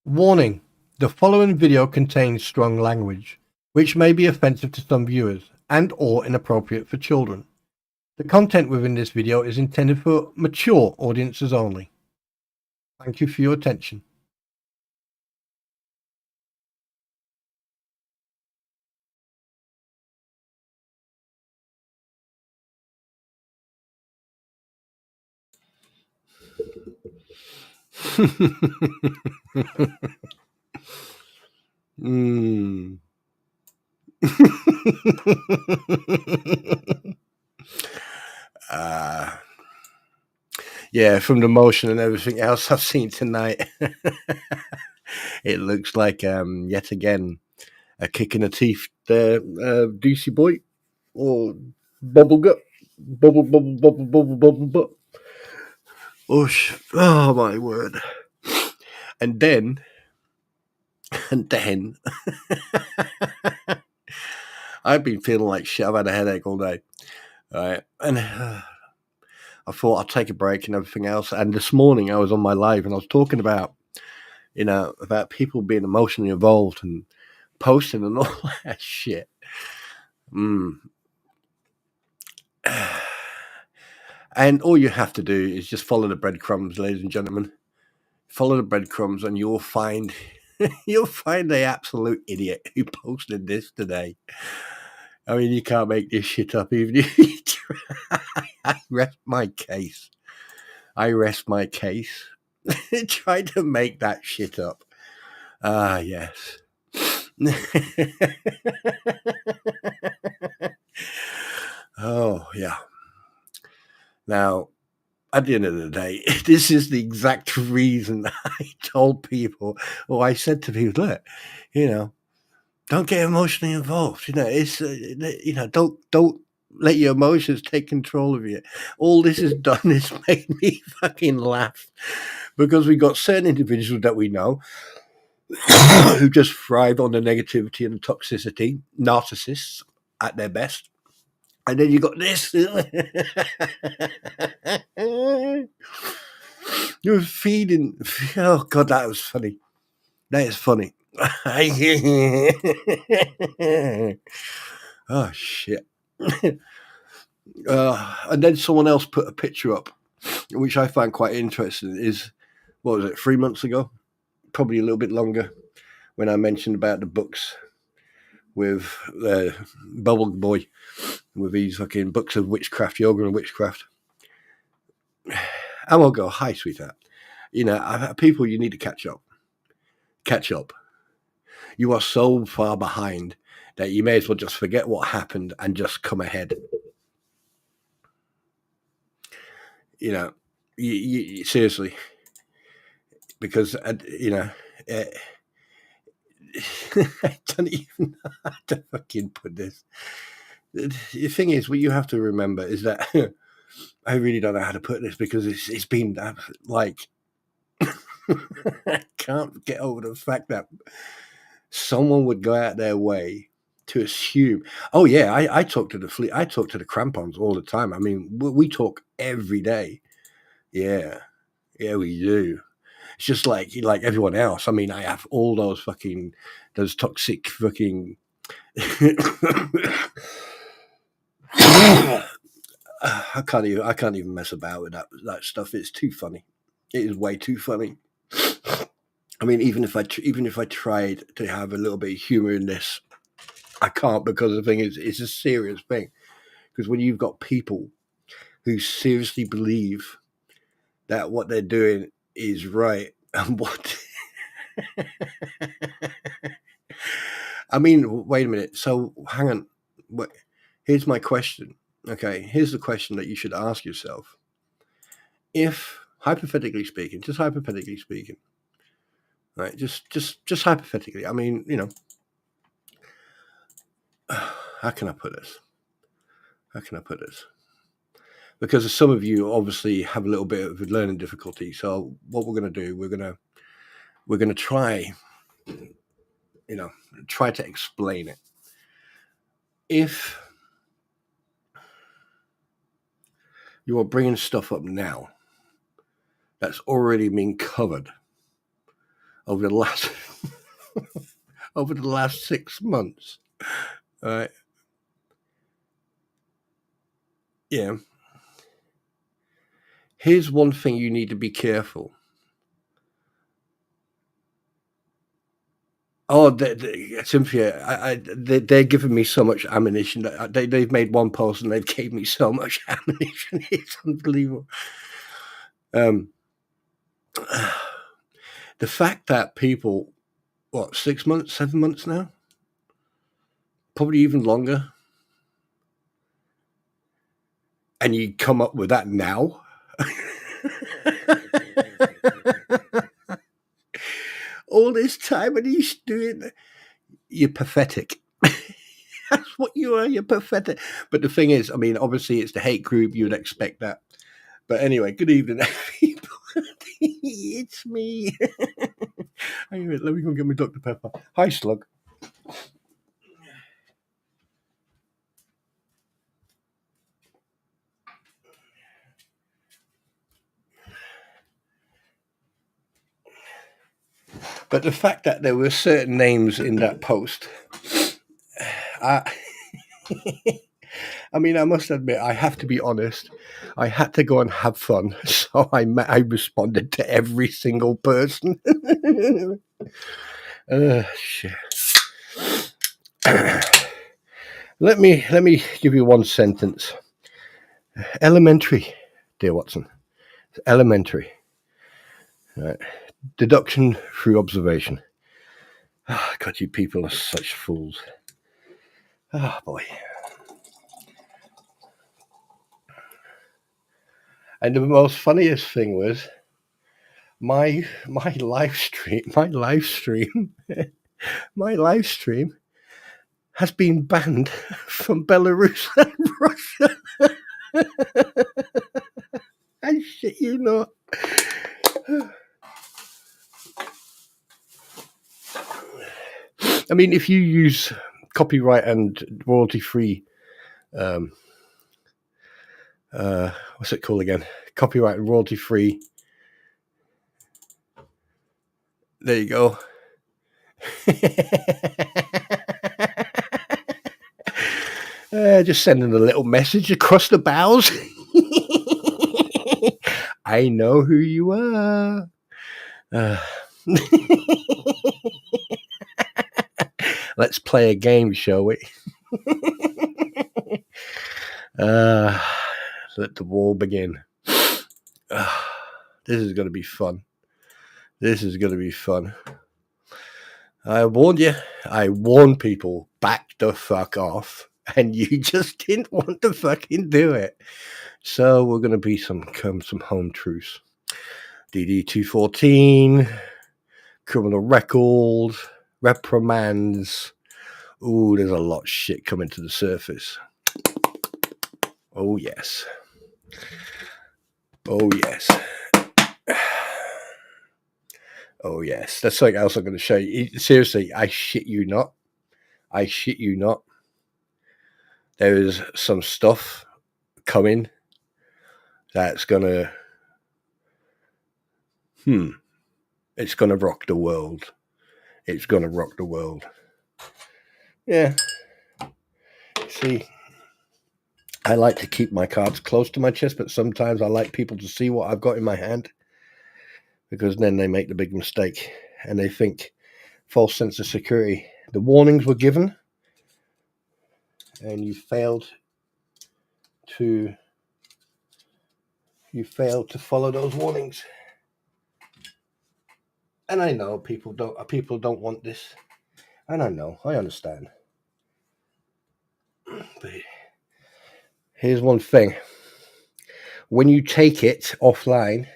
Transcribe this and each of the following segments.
Warning: the following video contains strong language, which may be offensive to some viewers and/or inappropriate for children. The content within this video is intended for mature audiences only. Thank you for your attention. mm. uh, yeah, from the motion and everything else I've seen tonight, it looks like yet again a kick in the teeth there, DC boy, or bubble gut, bubble. Oh my word! And then, I've been feeling like shit. I've had a headache all day, right? And I thought I'd take a break and everything else. And this morning I was on my live and I was talking about, about people being emotionally involved and posting and all that shit. And all you have to do is just follow the breadcrumbs, ladies and gentlemen. Follow the breadcrumbs and you'll find the absolute idiot who posted this today. I mean, you can't make this shit up even if you try. I rest my case. Try to make that shit up. Ah, yes. Oh, yeah. Now, at the end of the day, this is the exact reason I told people, or I said to people, look, don't get emotionally involved. It's, don't let your emotions take control of you. All this has done is made me fucking laugh because we got certain individuals that we know who just thrive on the negativity and the toxicity, narcissists at their best. And then you got this. You're feeding. Oh, God, that was funny. That is funny. Oh, shit. And then someone else put a picture up, which I find quite interesting. Is, what was it, 3 months ago? Probably a little bit longer, when I mentioned about the books with Bubble Boy, with these fucking books of witchcraft, yoga and witchcraft. I won't go, hi, sweetheart. People, you need to catch up. Catch up. You are so far behind that you may as well just forget what happened and just come ahead. You seriously, because I don't even know how to fucking put this. The thing is, what you have to remember is that I really don't know how to put this because it's been like I can't get over the fact that someone would go out their way to assume. Oh yeah, I talk to the fleet. I talk to the crampons all the time. I mean, we talk every day. Yeah, we do. It's just like everyone else. I mean, I have all those toxic fucking. I can't even mess about with that stuff. It's too funny. It is way too funny. I mean, even if I tried to have a little bit of humor in this, I can't, because the thing is, it's a serious thing. Because when you've got people who seriously believe that what they're doing is right, and what I mean, wait a minute. So hang on. Here's my question. Okay, here's the question that you should ask yourself. If, hypothetically speaking, right, just hypothetically, I mean, how can I put this? Because some of you obviously have a little bit of learning difficulty. So what we're going to do, we're going to try, try to explain it. If you are bringing stuff up now that's already been covered over the last over the last 6 months. All right. Yeah. Here's one thing you need to be careful. Oh, Cynthia, they're giving me so much ammunition. They've made one post and they've gave me so much ammunition. It's unbelievable. The fact that people, 6 months, 7 months now, probably even longer, and you come up with that now. All this time and he's doing, you're pathetic. That's what you are. You're pathetic. But the thing is, I mean, obviously it's the hate group. You would expect that. But anyway, good evening, people. It's me. Anyway, let me go get my Dr. Pepper. Hi, Slug. But the fact that there were certain names in that post, I mean, I must admit, I have to be honest. I had to go and have fun, so I responded to every single person. Shit. Let me give you one sentence. Elementary, dear Watson. Elementary. Right. Deduction through observation. Oh, God, you people are such fools. Oh, boy. And the most funniest thing was my live stream has been banned from Belarus and Russia. I shit you not. I mean, if you use copyright and royalty-free, what's it called again? Copyright and royalty-free. There you go. Just sending a little message across the bows. I know who you are. Let's play a game, shall we? Let the war begin. This is going to be fun. This is going to be fun. I warned you. I warned people, back the fuck off. And you just didn't want to fucking do it. So we're going to be some home truths. DD 214, criminal record, reprimands. Ooh, there's a lot of shit coming to the surface. Oh, yes. Oh, yes. Oh, yes. That's something else I'm going to show you. Seriously, I shit you not. I shit you not. There is some stuff coming that's going to... It's going to rock the world. It's going to rock the world. Yeah. See, I like to keep my cards close to my chest, but sometimes I like people to see what I've got in my hand, because then they make the big mistake and they think false sense of security. The warnings were given and you failed to follow those warnings. And I know people don't want this. And I know, I understand. But here's one thing. When you take it offline,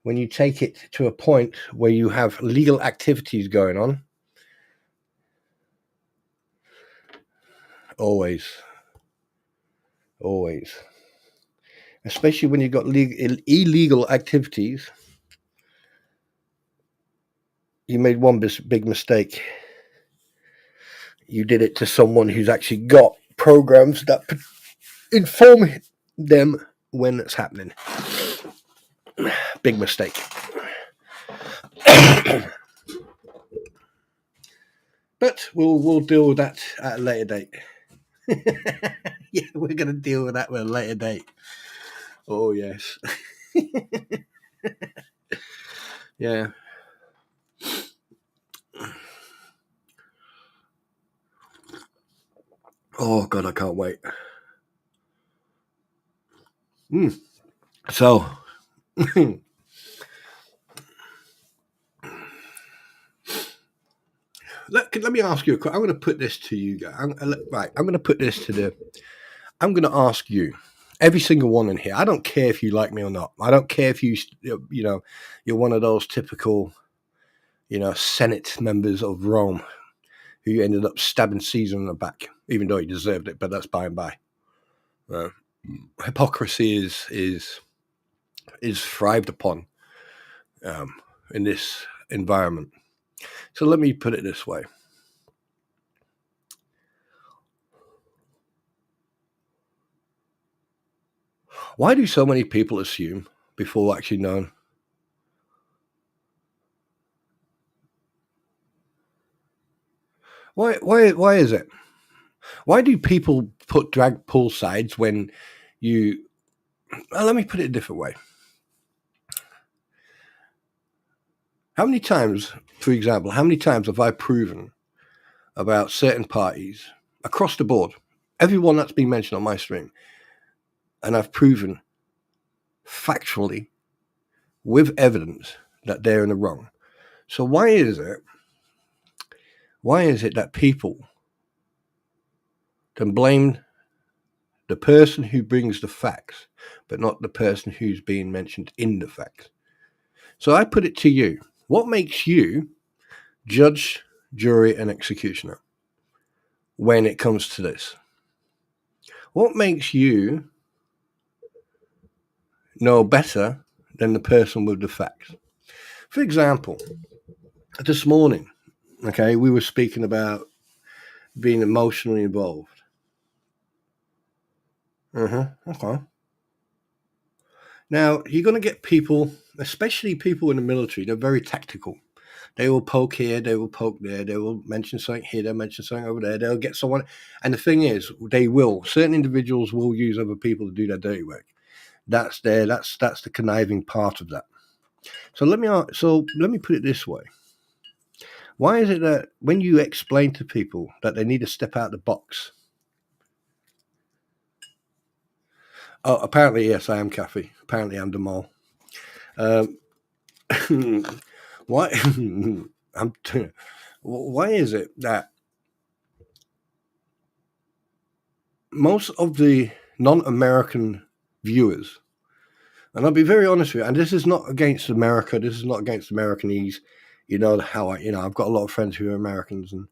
when you take it to a point where you have legal activities going on, always, especially when you've got illegal activities, you made one big mistake. You did it to someone who's actually got programs that inform them when it's happening. Big mistake. But we'll deal with that at a later date. Yeah, we're going to deal with that at a later date. Oh, yes. Yeah. Oh, God, I can't wait. So, let me ask you a question. I'm going to put this to you guys. I'm going to put this to I'm going to ask you, every single one in here. I don't care if you like me or not. I don't care if you're one of those typical, Senate members of Rome who ended up stabbing Caesar in the back, even though he deserved it. But that's by and by. Hypocrisy is thrived upon in this environment. So let me put it this way. Why do so many people assume before actually knowing? Why is it? Why do people put drag pull sides when you... Well, let me put it a different way. How many times, for example, have I proven about certain parties across the board, everyone that's been mentioned on my stream, and I've proven factually with evidence that they're in the wrong? So why is it that people can blame the person who brings the facts, but not the person who's being mentioned in the facts? So I put it to you. What makes you judge, jury, and executioner when it comes to this? What makes you know better than the person with the facts? For example, this morning, okay, we were speaking about being emotionally involved. Okay. Now, you're going to get people, especially people in the military, they're very tactical. They will poke here, they will poke there, they will mention something here, they'll mention something over there, they'll get someone. And the thing is, certain individuals will use other people to do their dirty work. That's the conniving part of that. So let me put it this way. Why is it that when you explain to people that they need to step out of the box? Oh, apparently, yes, I am Kathy. Apparently, I'm Demal. Why? Why is it that most of the non-American viewers, and I'll be very honest with you, and this is not against America, this is not against Americanese, how I've got a lot of friends who are Americans, and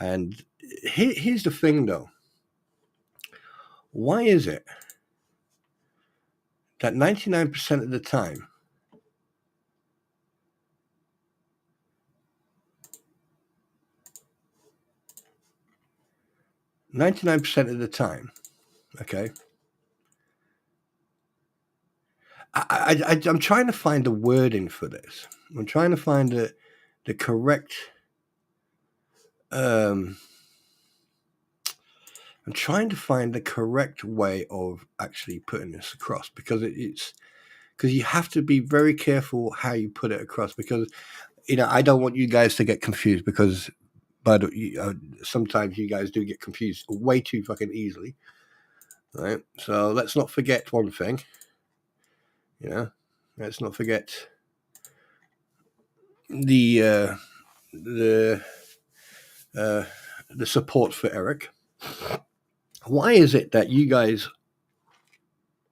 and here's the thing though. Why is it that 99% of the time, okay, I'm trying to find the wording for this. I'm trying to find the correct. I'm trying to find the correct way of actually putting this across, because because you have to be very careful how you put it across, because I don't want you guys to get confused, because sometimes you guys do get confused way too fucking easily, right? So let's not forget one thing. Let's not forget the support for Eric. Why is it that you guys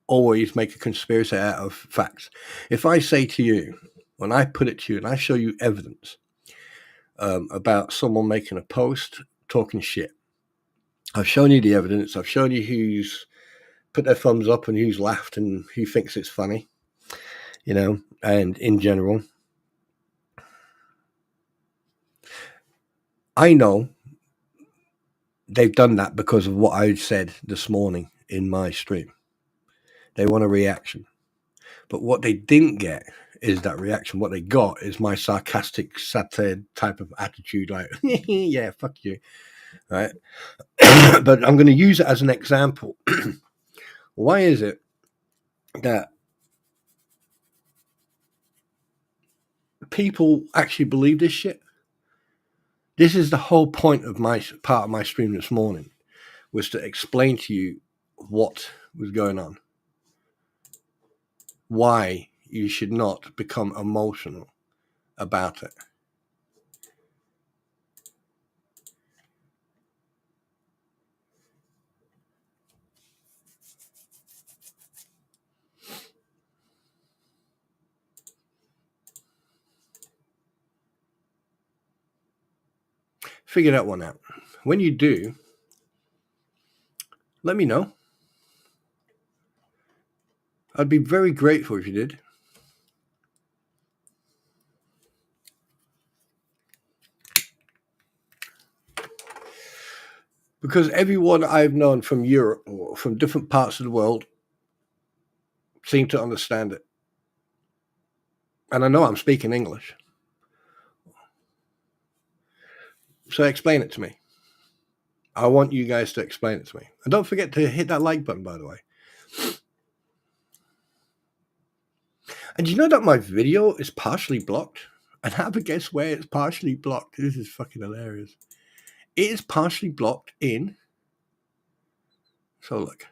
always make a conspiracy out of facts? If I say to you, when I put it to you and I show you evidence about someone making a post talking shit, I've shown you the evidence, I've shown you who's put their thumbs up and who's laughed and who thinks it's funny, and in general, I know they've done that because of what I said this morning in my stream. They want a reaction. But what they didn't get is that reaction. What they got is my sarcastic, satire type of attitude, like, yeah, fuck you, right? But I'm going to use it as an example. Why is it that people actually believe this shit? This is the whole point of my part of my stream this morning, was to explain to you what was going on, why you should not become emotional about it. Figure that one out. When you do, let me know. I'd be very grateful if you did. Because everyone I've known from Europe or from different parts of the world seem to understand it. And I know I'm speaking English. So explain it to me. I want you guys to explain it to me. And don't forget to hit that like button, by the way. And you know that my video is partially blocked? And have a guess where it's partially blocked. This is fucking hilarious. It is partially blocked in... So look.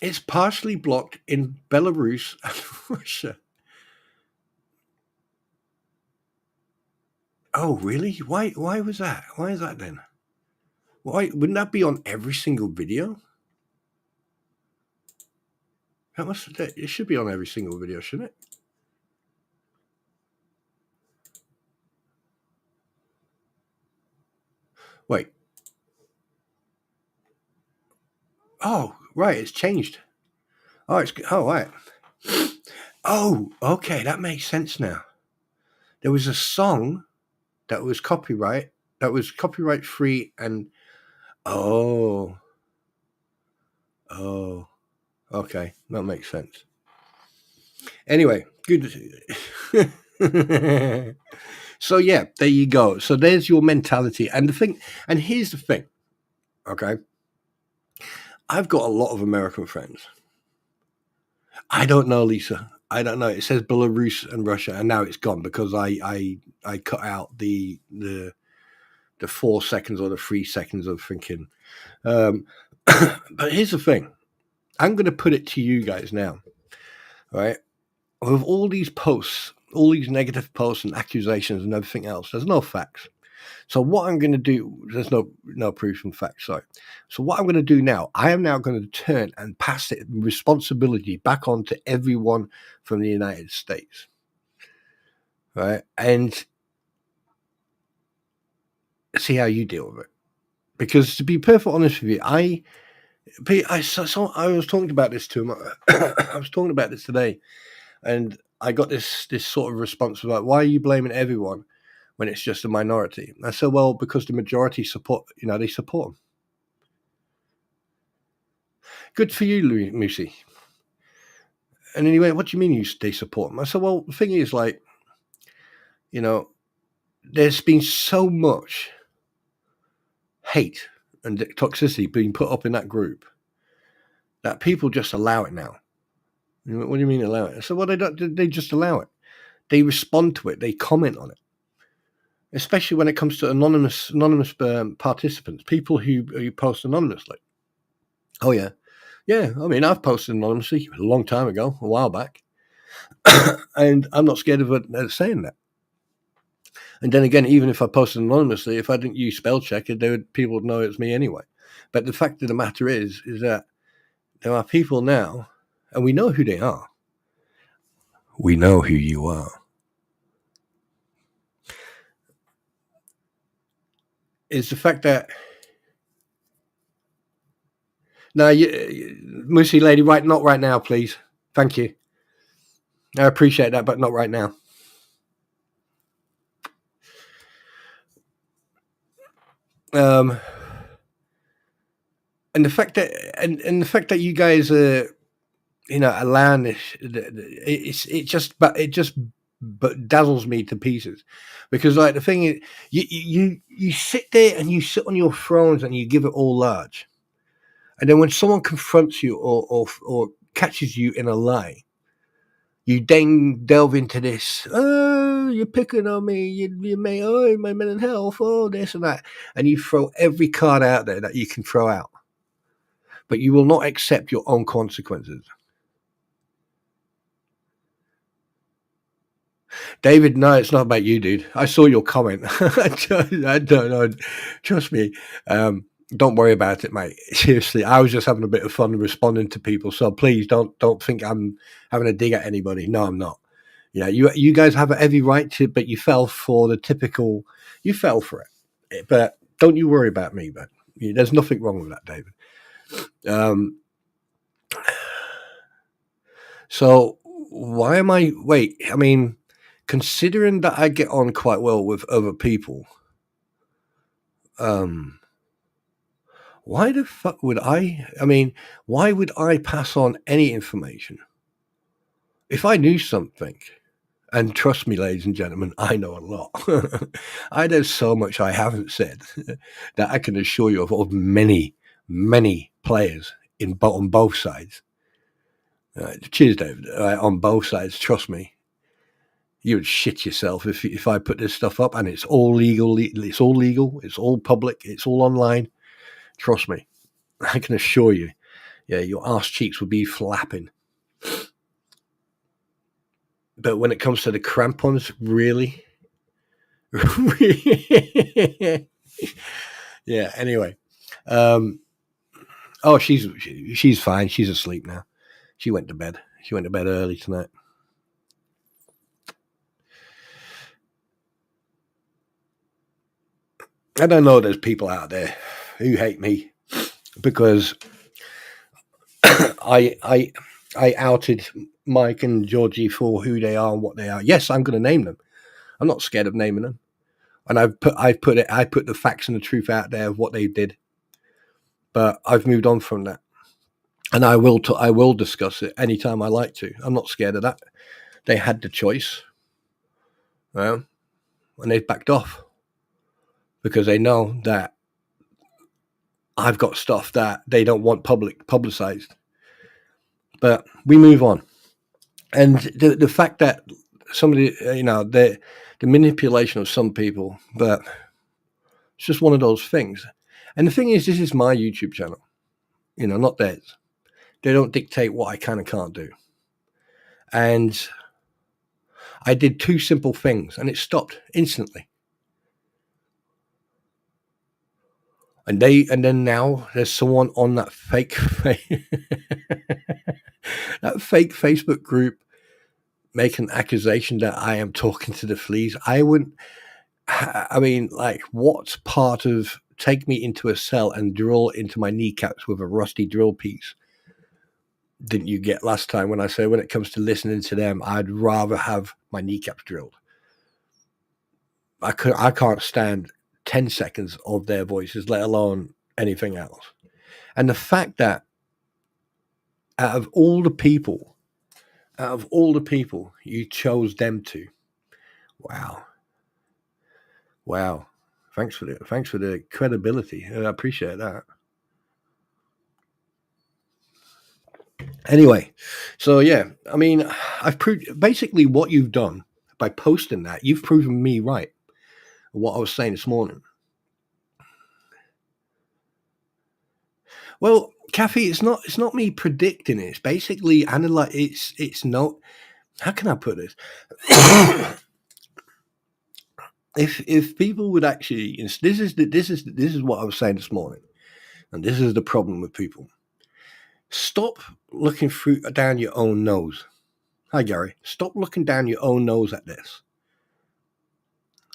It's partially blocked in Belarus and Russia. Oh, really? Why was that? Why is that then? Why wouldn't that be on every single video? It should be on every single video, shouldn't it? Wait. Oh, right, it's changed. Right. Oh, okay, that makes sense now. There was a song that was copyright free, and oh, okay, that makes sense. Anyway, good. So yeah, there you go. So there's your mentality. And here's the thing, okay? I've got a lot of American friends. I don't know, Lisa. I don't know. It says Belarus and Russia, and now it's gone because I cut out the 4 seconds or the 3 seconds of thinking. But here's the thing. I'm going to put it to you guys now, right? With all these posts, all these negative posts and accusations and everything else, there's no facts. So what I'm going to do, there's no proof and facts, sorry. So what I'm going to do now, I am now going to turn and pass the responsibility back on to everyone from the United States, right? And see how you deal with it. Because to be perfectly honest with you, I was talking about this I was talking about this today, and I got this sort of response about, why are you blaming everyone when it's just a minority? I said, well, because the majority support, they support them. Good for you, Lucy. And then he went, what do you mean they support them? I said, well, the thing is, like, there's been so much hate and toxicity being put up in that group that people just allow it now. What do you mean allow it? I said, well, they just allow it. They respond to it. They comment on it. Especially when it comes to anonymous participants, people who post anonymously. Oh, yeah. Yeah, I mean, I've posted anonymously a long time ago, a while back. And I'm not scared of saying that. And then again, even if I posted anonymously, if I didn't use spell check, people would know it's me anyway. But the fact of the matter is that there are people now, and we know who they are. We know who you are. It's the fact that no, Moosey lady, right? Not right now, please. Thank you. I appreciate that, but not right now. And the fact that you guys are, allowing this, it just dazzles me to pieces, because like the thing is, you sit there and you sit on your thrones and you give it all large, and then when someone confronts you or catches you in a lie, you then delve into this. Oh, you're picking on me. You may, oh, my mental health. Oh, this and that, and you throw every card out there that you can throw out, but you will not accept your own consequences. David, no, it's not about you, dude. I saw your comment. I don't know. Trust me. Don't worry about it, mate. Seriously, I was just having a bit of fun responding to people. So please don't think I'm having a dig at anybody. No, I'm not. Yeah, you guys have every right to, but you fell for the typical. You fell for it. But don't you worry about me. But there's nothing wrong with that, David. So why am I? Wait, I mean, considering that I get on quite well with other people, why the fuck would I? I mean, why would I pass on any information if I knew something? And trust me, ladies and gentlemen, I know a lot. There's so much I haven't said that I can assure you of many, many players on both sides. Cheers, David. On both sides, trust me. You would shit yourself if I put this stuff up, and it's all legal. It's all legal. It's all public. It's all online. Trust me. I can assure you. Yeah, your arse cheeks would be flapping. But when it comes to the crampons, really? Yeah, anyway. Oh, she's fine. She's asleep now. She went to bed. She went to bed early tonight. I don't know, there's people out there who hate me because I outed Mike and Georgie for who they are and what they are. Yes, I'm going to name them. I'm not scared of naming them, and I put the facts and the truth out there of what they did. But I've moved on from that, and I will discuss it anytime I like to. I'm not scared of that. They had the choice, and they've backed off because they know that I've got stuff that they don't want publicized. But we move on. And the fact that somebody, the manipulation of some people, but it's just one of those things. And the thing is, this is my YouTube channel, not theirs. They don't dictate what I can and can't do. And I did two simple things, and it stopped instantly. And then now there's someone on that fake Facebook group making an accusation that I am talking to the fleas. What part of take me into a cell and drill into my kneecaps with a rusty drill piece didn't you get last time when I say when it comes to listening to them, I'd rather have my kneecaps drilled. I can't stand 10 seconds of their voices, let alone anything else. And the fact that out of all the people, you chose them to. Wow. Thanks for the credibility. I appreciate that. Anyway, so yeah, I mean, I've proved basically what you've done by posting that. You've proven me right. What I was saying this morning. Well, Kathy, it's not me predicting it. It's basically it's not. How can I put this? If people would actually, this is what I was saying this morning, and this is the problem with people. Stop looking down your own nose. Hi, Gary. Stop looking down your own nose at this.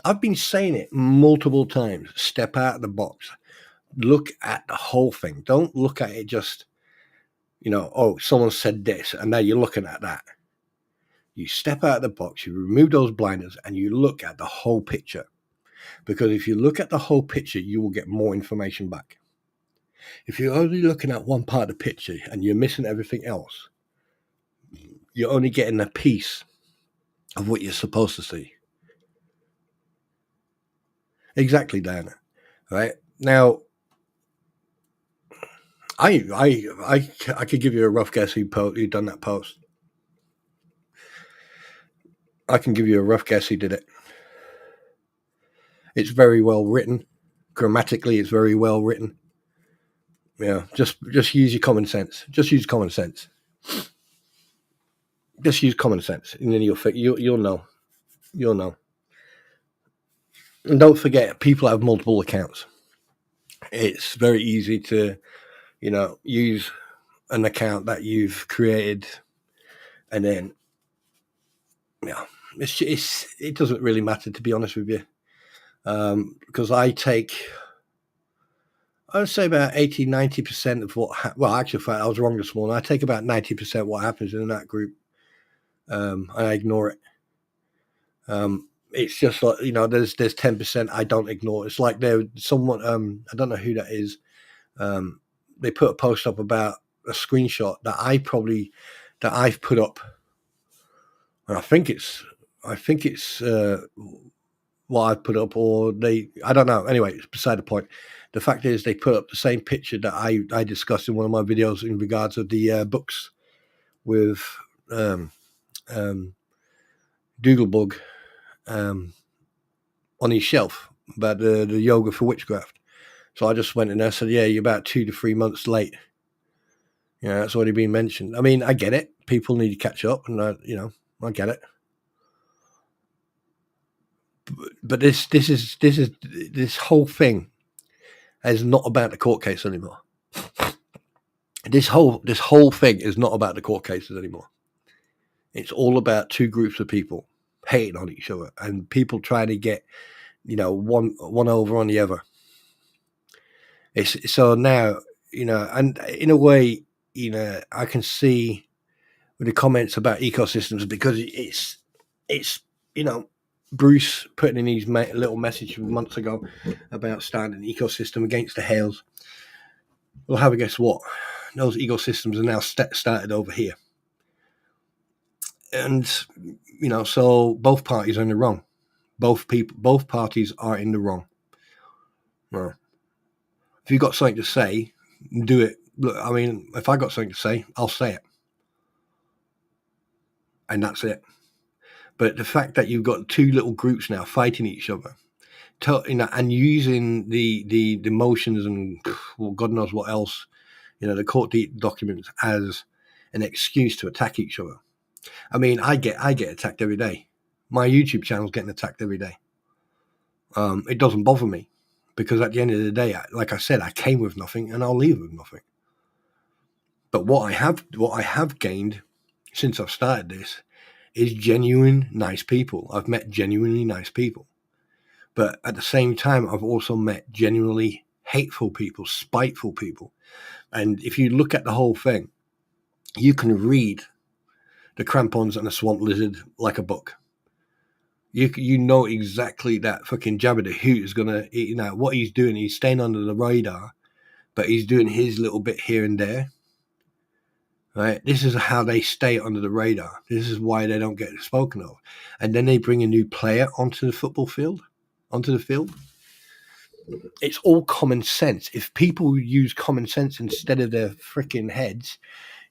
I've been saying it multiple times. Step out of the box. Look at the whole thing. Don't look at it just, someone said this, and now you're looking at that. You step out of the box, you remove those blinders, and you look at the whole picture. Because if you look at the whole picture, you will get more information back. If you're only looking at one part of the picture and you're missing everything else, you're only getting a piece of what you're supposed to see. Exactly, Diana. Right now, I could give you a rough guess who done that post. I can give you a rough guess who did it. It's very well written. Grammatically, it's very well written. Yeah, just use your common sense. Just use common sense. Just use common sense, and then you'll know. You'll know. And don't forget, people have multiple accounts. It's very easy to, use an account that you've created, and then, it doesn't really matter, to be honest with you, because I would say about 80-90% of what. Well, actually, I was wrong this morning. I take about 90% what happens in that group, and I ignore it. It's just like, there's 10% I don't ignore. It's like there's someone, I don't know who that is. They put a post up about a screenshot that I've put up, and I think it's what I've put up, or I don't know. Anyway, it's beside the point. The fact is, they put up the same picture that I discussed in one of my videos in regards of the books with Doodlebug on his shelf about the yoga for witchcraft. So I just went in there and said, yeah, you're about 2 to 3 months late. That's already been mentioned. I mean, I get it. People need to catch up, and I get it. But this whole thing is not about the court case anymore. This whole thing is not about the court cases anymore. It's all about two groups of people hating on each other and people trying to get, one over on the other. It's so now, and in a way, I can see with the comments about ecosystems, because it's Bruce putting in his little message months ago about starting an ecosystem against the hails. Well, have a guess what? Those ecosystems are now started over here. And, so both parties are in the wrong. Both parties are in the wrong. Well, if you've got something to say, do it. Look, I mean, if I got something to say, I'll say it. And that's it. But the fact that you've got two little groups now fighting each other, and using the motions and, well, God knows what else, the court documents as an excuse to attack each other. I mean, I get attacked every day. My YouTube channel's getting attacked every day. It doesn't bother me, because at the end of the day, like I said, I came with nothing and I'll leave with nothing. But what I have gained since I've started this is genuine nice people. I've met genuinely nice people. But at the same time, I've also met genuinely hateful people, spiteful people. And if you look at the whole thing, you can read the crampons and the swamp lizard like a book. You know exactly that fucking Jabba the Hutt is going to, what he's doing. He's staying under the radar, but he's doing his little bit here and there. Right? This is how they stay under the radar. This is why they don't get spoken of. And then they bring a new player onto the field. It's all common sense. If people use common sense instead of their freaking heads,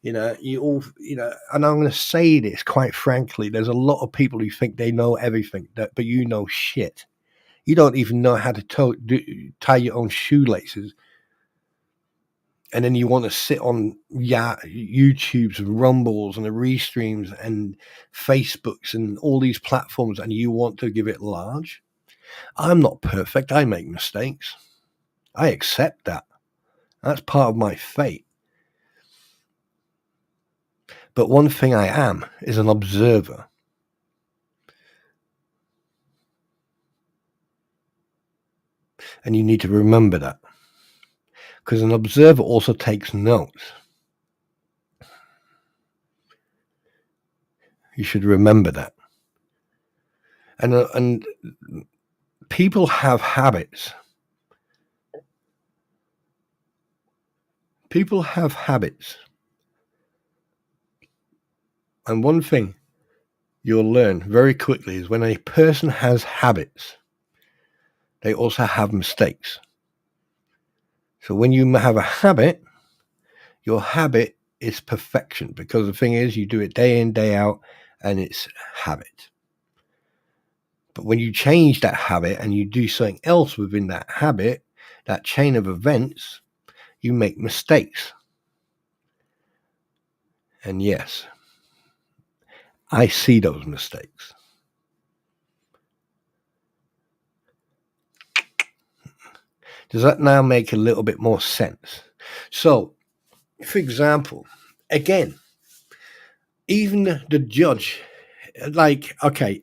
and I'm going to say this quite frankly, there's a lot of people who think they know everything, but you know shit. You don't even know how to tie your own shoelaces. And then you want to sit on YouTube's and Rumbles and the Restreams and Facebooks and all these platforms, and you want to give it large. I'm not perfect. I make mistakes. I accept that. That's part of my fate. But one thing I am is an observer. And you need to remember that. Because an observer also takes notes. You should remember that. And people have habits. People have habits. And one thing you'll learn very quickly is when a person has habits, they also have mistakes. So when you have a habit, your habit is perfection, because the thing is, you do it day in, day out, and it's habit. But when you change that habit and you do something else within that habit, that chain of events, you make mistakes. And yes, I see those mistakes. Does that now make a little bit more sense? So, for example, again, even the judge, like, okay,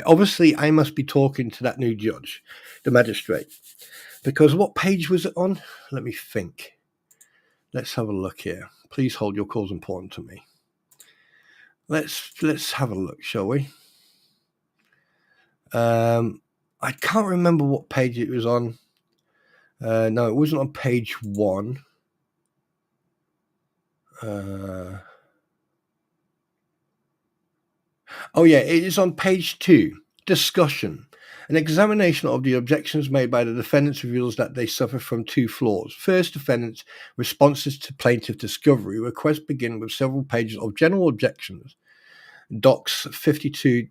obviously I must be talking to that new judge, the magistrate, because what page was it on? Let me think. Let's have a look here. Please hold, your call's important to me. Let's have a look, shall we? I can't remember what page it was on. No, it wasn't on page 1. Oh yeah, it is on page 2. Discussion. An examination of the objections made by the defendants reveals that they suffer from 2 flaws. First, defendants' responses to plaintiff discovery requests begin with several pages of general objections. Docs 52-2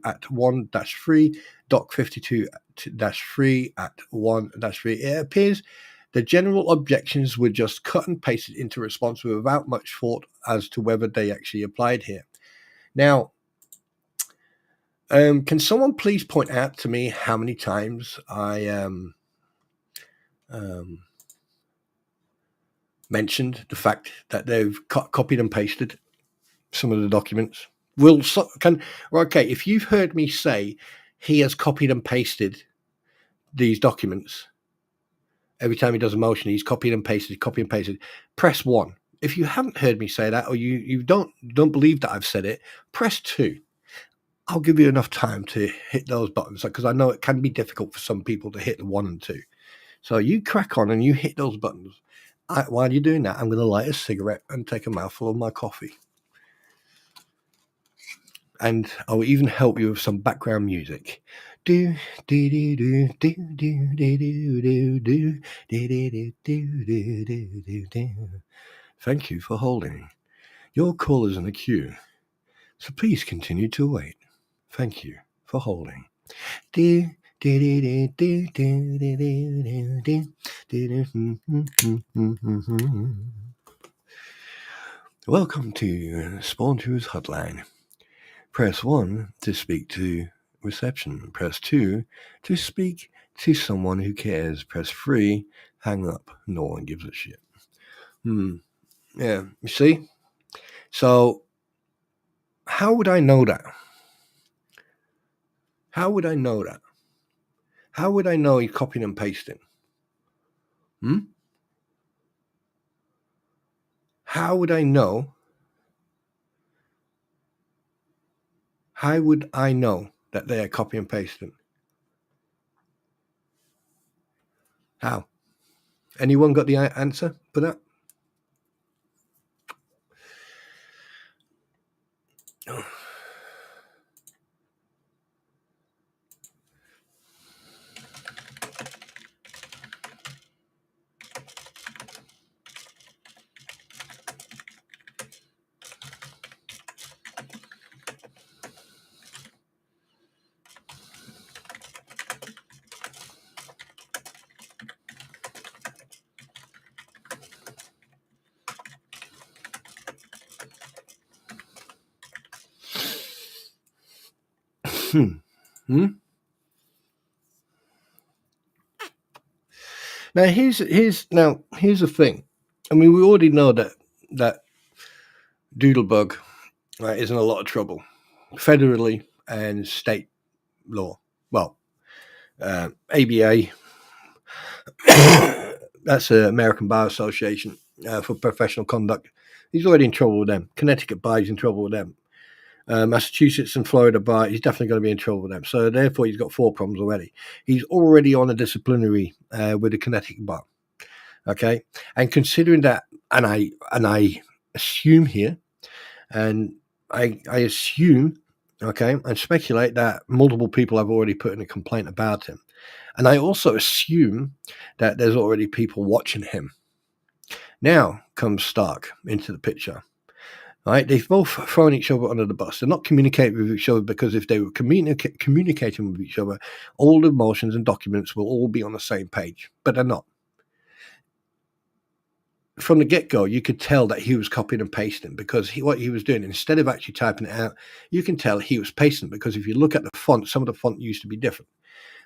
at 1-3, Doc 52-3 at 1-3. It appears the general objections were just cut and pasted into response without much thought as to whether they actually applied here. Now, can someone please point out to me how many times I mentioned the fact that they've copied and pasted some of the documents? If you've heard me say he has copied and pasted these documents, every time he does a motion, he's copied and pasted, press 1. If you haven't heard me say that, or you don't believe that I've said it, press 2. I'll give you enough time to hit those buttons, because I know it can be difficult for some people to hit the 1 and 2. So you crack on and you hit those buttons. While you're doing that, I'm going to light a cigarette and take a mouthful of my coffee. And I'll even help you with some background music. Thank you for holding. Your call is in the queue, so please continue to wait. Thank you for holding. Welcome to Spawn Two's hotline. Press 1 to speak to reception. Press 2 to speak to someone who cares. Press 3, hang up. No one gives a shit. Yeah, you see? So, how would I know that? How would I know that? How would I know he's copying and pasting? How would I know? How would I know that they are copy and pasting? How? Anyone got the answer for that? Now here's the thing. I mean, we already know that Doodlebug is in a lot of trouble, federally and state law. Well, ABA, that's the American Bar Association for Professional Conduct. He's already in trouble with them. Connecticut Bar, he's in trouble with them. Massachusetts and Florida Bar, he's definitely going to be in trouble with them. So therefore, he's got 4 problems already. He's already on a disciplinary with the Connecticut Bar. Okay, and considering that, and I assume here, and I assume, okay, and speculate that multiple people have already put in a complaint about him. And I also assume that there's already people watching him. Now comes Stark into the picture. Right? They've both thrown each other under the bus. They're not communicating with each other, because if they were communicating with each other, all the motions and documents will all be on the same page. But they're not. From the get-go, you could tell that he was copying and pasting, because what he was doing, instead of actually typing it out, you can tell he was pasting, because if you look at the font, some of the font used to be different.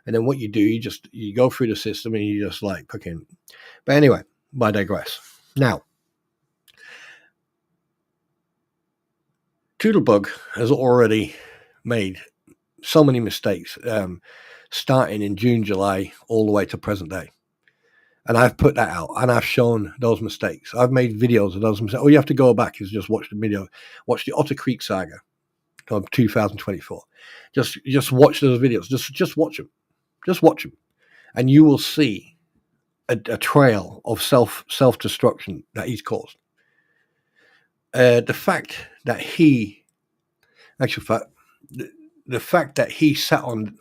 And then what you do, you go through the system and you just like fucking. But anyway, I digress. Now, Doodlebug has already made so many mistakes, starting in June, July, all the way to present day. And I've put that out, and I've shown those mistakes. I've made videos of those mistakes. All you have to go back is just watch the video, watch the Otter Creek Saga of 2024. Just watch those videos. Just watch them. Just watch them, and you will see a trail of self-destruction that he's caused. The fact that he, the fact that he sat on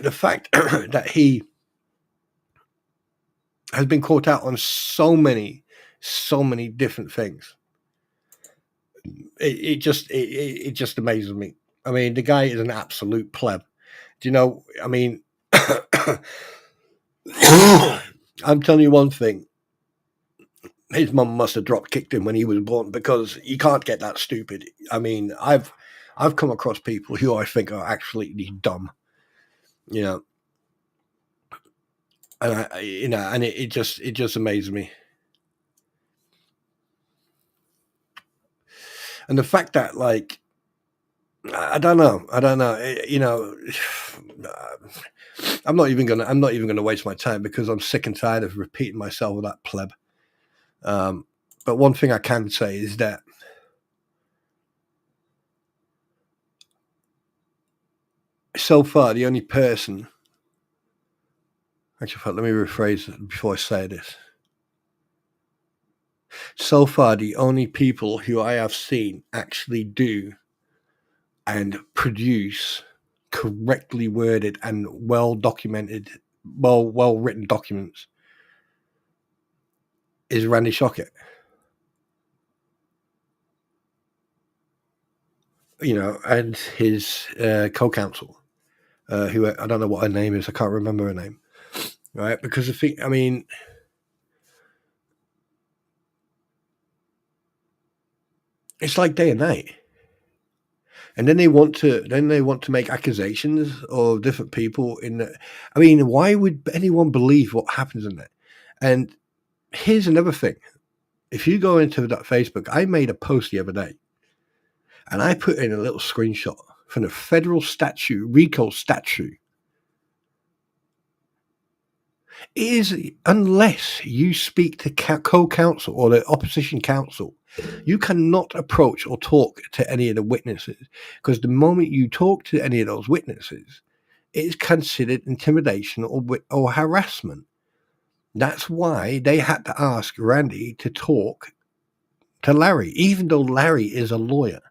the fact that he has been caught out on so many different things. It just amazes me. I mean, the guy is an absolute pleb. Do you know? I mean, I'm telling you one thing. His mum must have drop kicked him when he was born, because you can't get that stupid. I mean, I've come across people who I think are absolutely dumb. You know, and it just amazes me. And the fact that, like, I don't know. I'm not even gonna waste my time, because I'm sick and tired of repeating myself with that pleb. But one thing I can say is that so far the only person. Actually, let me rephrase it before I say this. So far, the only people who I have seen actually do and produce correctly worded and well documented, well written documents is Randy Shockett. You know, and his co-counsel, who I don't know what her name is. I can't remember her name. Right, because I mean, it's like day and night. And then they want to make accusations of different people I mean, why would anyone believe what happens in that? And here's another thing. If you go into that Facebook, I made a post the other day, and I put in a little screenshot from the federal statute, RICO statute. Is unless you speak to co-counsel or the opposition counsel, you cannot approach or talk to any of the witnesses, because the moment you talk to any of those witnesses, it is considered intimidation or harassment. That's why they had to ask Randy to talk to Larry, even though Larry is a lawyer.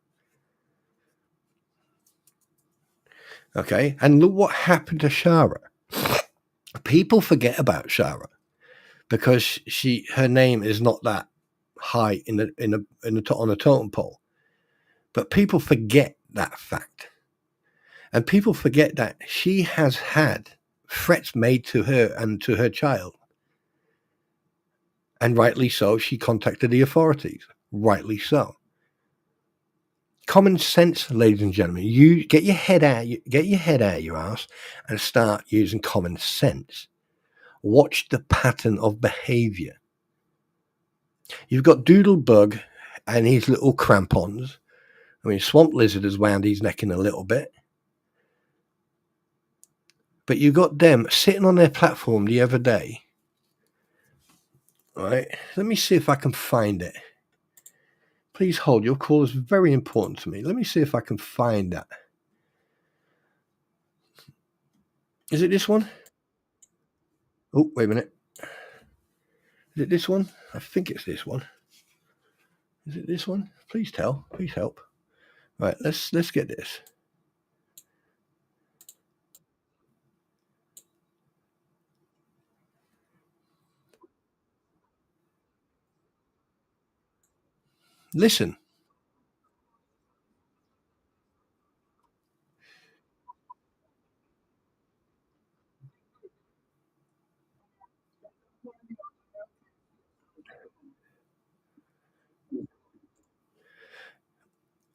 Okay, and look what happened to Shara. People forget about Shara because her name is not that high on the totem pole, but people forget that fact, and people forget that she has had threats made to her and to her child, and rightly so. She contacted the authorities, rightly so. Common sense, ladies and gentlemen. You get your head out of your ass and start using common sense. Watch the pattern of behavior. You've got Doodlebug and his little crampons. I mean, Swamp Lizard has wound his neck in a little bit. But you got them sitting on their platform the other day. All right, let me see if I can find it. Please hold. Your call is very important to me. Let me see if I can find that. Is it this one? Oh, wait a minute. Is it this one? I think it's this one. Is it this one? Please tell. Please help. Right, let's get this. Listen.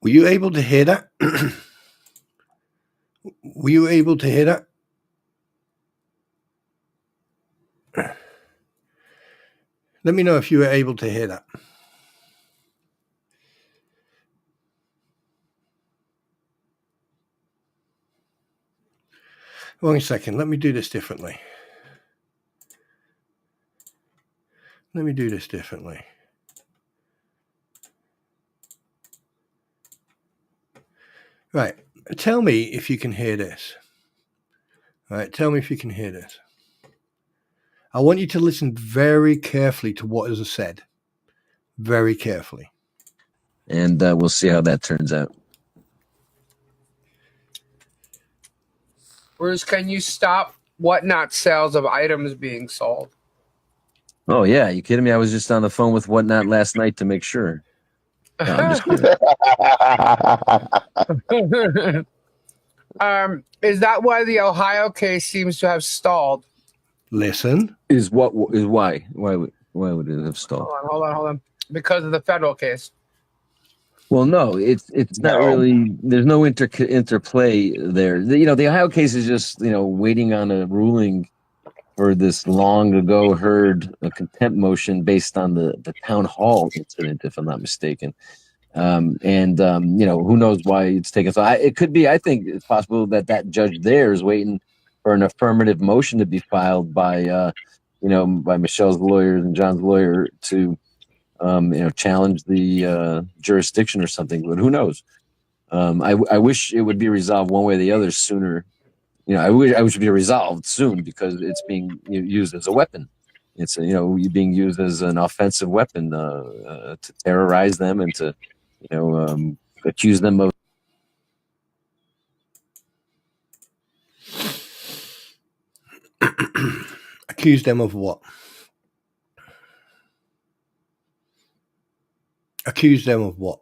Were you able to hear that? Were you able to hear that? Let me know if you were able to hear that. One second. Let me do this differently. Right. Tell me if you can hear this. Right. Tell me if you can hear this. I want you to listen very carefully to what is said. Very carefully. And we'll see how that turns out. Bruce, can you stop whatnot sales of items being sold? Oh, yeah. You kidding me? I was just on the phone with Whatnot last night to make sure. No, I'm just kidding. Is that why the Ohio case seems to have stalled? Listen. Why? Why would it have stalled? Hold on. Because of the federal case. Well, no, it's not really. There's no interplay there. The Ohio case is just waiting on a ruling for this long ago heard contempt motion based on the town hall incident, if I'm not mistaken. Who knows why it's taken. So it could be. I think it's possible that judge there is waiting for an affirmative motion to be filed by Michelle's lawyers and John's lawyer to challenge the jurisdiction or something. But who knows? I wish it would be resolved one way or the other sooner. I wish it would be resolved soon because it's being used as a weapon. It's being used as an offensive weapon to terrorize them and to accuse them of. Accuse them of what? Accuse them of what?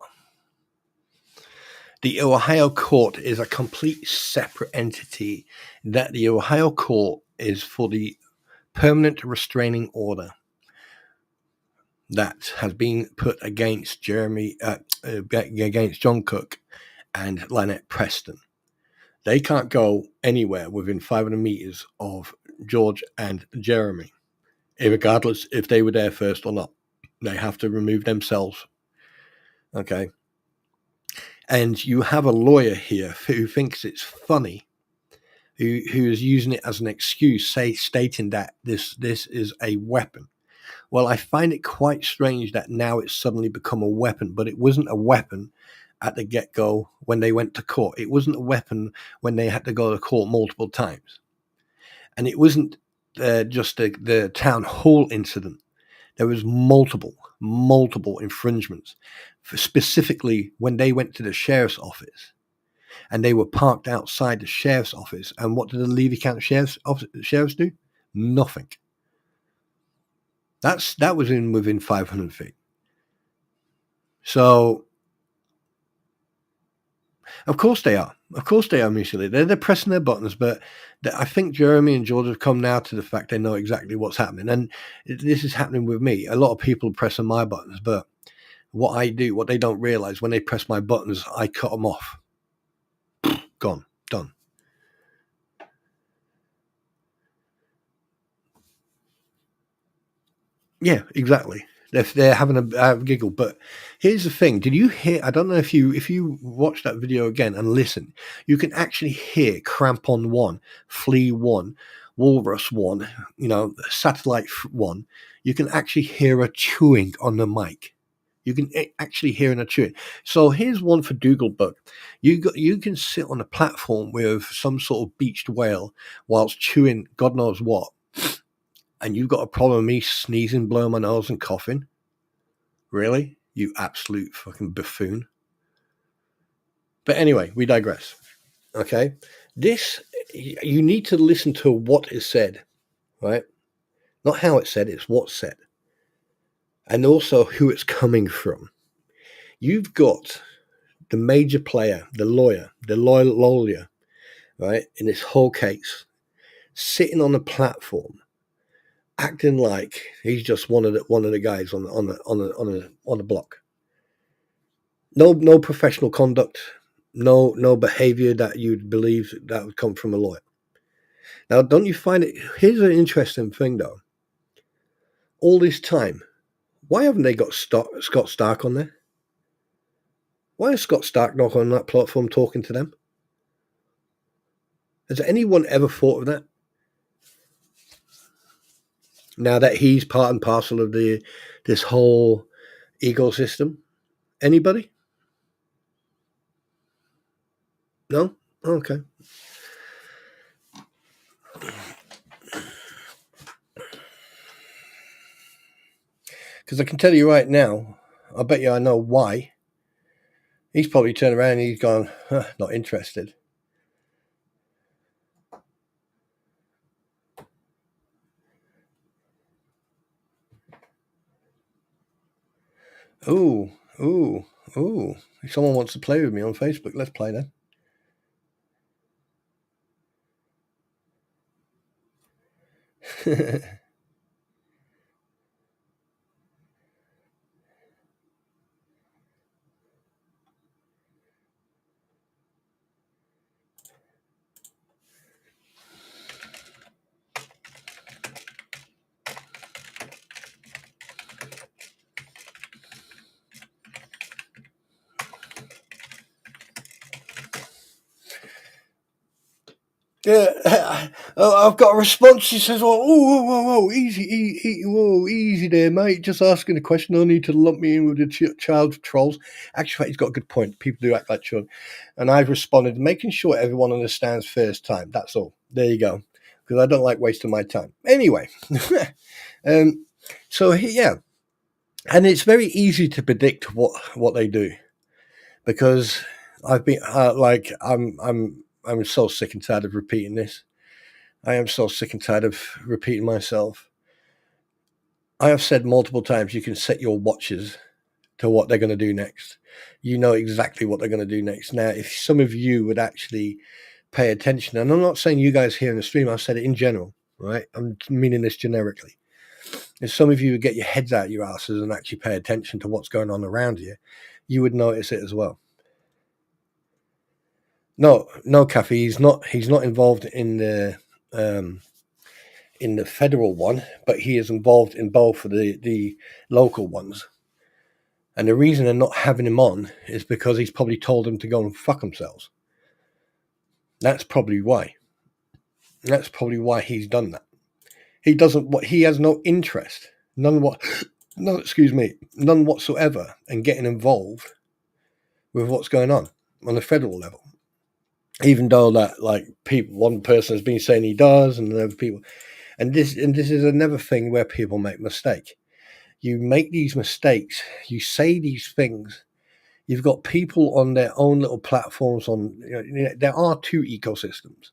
The Ohio court is a complete separate entity. That the Ohio court is for the permanent restraining order that has been put against against John Cook and Lynette Preston. They can't go anywhere within 500 meters of George and Jeremy, regardless if they were there first or not. They have to remove themselves. Okay. And you have a lawyer here who thinks it's funny, who is using it as an excuse, stating that this is a weapon. Well, I find it quite strange that now it's suddenly become a weapon, but it wasn't a weapon at the get-go when they went to court. It wasn't a weapon when they had to go to court multiple times. And it wasn't just the town hall incident. There was multiple infringements, specifically when they went to the sheriff's office and they were parked outside the sheriff's office. And what did the Levy County sheriffs do? Nothing. That was within 500 feet. So, of course they are. Of course they are mutually. They're pressing their buttons, but I think Jeremy and George have come now to the fact they know exactly what's happening. And this is happening with me. A lot of people are pressing my buttons, but what I do, what they don't realize, when they press my buttons, I cut them off. Gone. Done. Yeah, exactly. They're having a giggle. But here's the thing. Did you hear? I don't know if you watch that video again and listen, you can actually hear Crampon 1, Flea 1, Walrus 1, Satellite 1. You can actually hear a chewing on the mic. You can actually hear and chew it. So here's one for Googlebug. You can sit on a platform with some sort of beached whale whilst chewing God knows what, and you've got a problem with me sneezing, blowing my nose, and coughing. Really? You absolute fucking buffoon. But anyway, we digress. Okay? This, you need to listen to what is said, right? Not how it's said, it's what's said. And also who it's coming from. You've got the major player, the lawyer, right, in this whole case, sitting on a platform, acting like he's just one of the guys on the block. No professional conduct, no behavior that you'd believe that would come from a lawyer. Now, don't you find it? Here's an interesting thing, though. All this time, why haven't they got Scott Stark on there? Why is Scott Stark not on that platform talking to them? Has anyone ever thought of that? Now that he's part and parcel of this whole ecosystem? Anybody? No? Okay. Because I can tell you right now, I bet you I know why. He's probably turned around and he's gone, not interested. Ooh. If someone wants to play with me on Facebook, let's play then. Yeah, I've got a response. She says, "Whoa, easy there, mate. Just asking a question. No need to lump me in with the child trolls." Actually, he's got a good point. People do act like children, and I've responded, making sure everyone understands first time. That's all. There you go. Because I don't like wasting my time. Anyway, so yeah, and it's very easy to predict what they do, because I've been I'm so sick and tired of repeating this. I am so sick and tired of repeating myself. I have said multiple times, you can set your watches to what they're going to do next. You know exactly what they're going to do next. Now, if some of you would actually pay attention, and I'm not saying you guys here in the stream, I've said it in general, right? I'm meaning this generically. If some of you would get your heads out your asses and actually pay attention to what's going on around you would notice it as well. No, Kathy, he's not involved in the federal one, but he is involved in both of the local ones. And the reason they're not having him on is because he's probably told them to go and fuck themselves. That's probably why. That's probably why he's done that. He has no interest, none whatsoever in getting involved with what's going on the federal level. Even though that, like, one person has been saying he does, and other people, and this is another thing where people make mistake. You make these mistakes. You say these things. You've got people on their own little platforms. There are two ecosystems.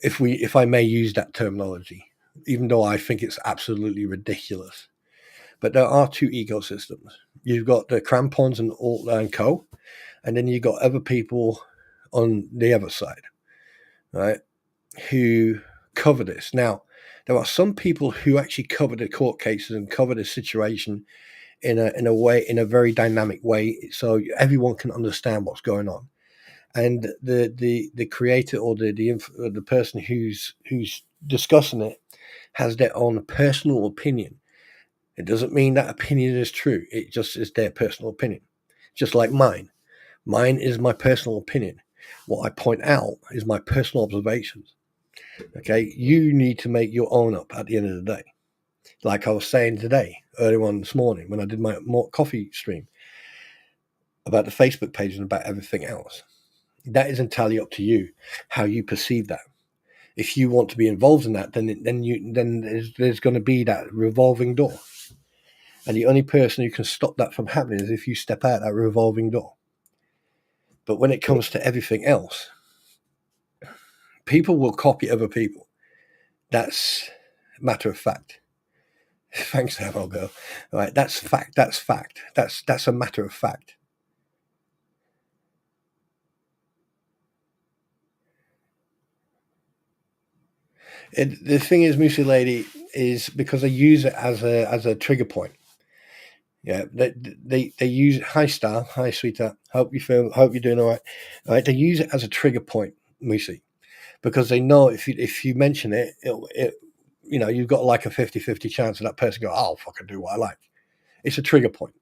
If I may use that terminology, even though I think it's absolutely ridiculous, but there are two ecosystems. You've got the crampons and Alt and Co. And then you got other people on the other side, right, who cover this. Now, there are some people who actually cover the court cases and cover the situation in a very dynamic way, so everyone can understand what's going on. And the creator or the person who's discussing it has their own personal opinion. It doesn't mean that opinion is true. It just is their personal opinion, just like mine. Mine is my personal opinion. What I point out is my personal observations. Okay, you need to make your own up at the end of the day. like I was saying today, earlier on this morning when I did my coffee stream about the Facebook page and about everything else. That is entirely up to you, how you perceive that. If you want to be involved in that, then there's going to be that revolving door. And the only person who can stop that from happening is if you step out that revolving door. But when it comes to everything else, people will copy other people. That's a matter of fact. Thanks, I'll go. All right, that's fact. That's fact. That's a matter of fact. The thing is, Moosey Lady, is because they use it as a trigger point. Yeah, they use it. Hi, Star. Hi, sweetheart. Hope you're doing all right. All right, they use it as a trigger point, Moosey, because they know if you mention it, you've got like a 50-50 chance of that person go, I'll fucking do what I like. It's a trigger point.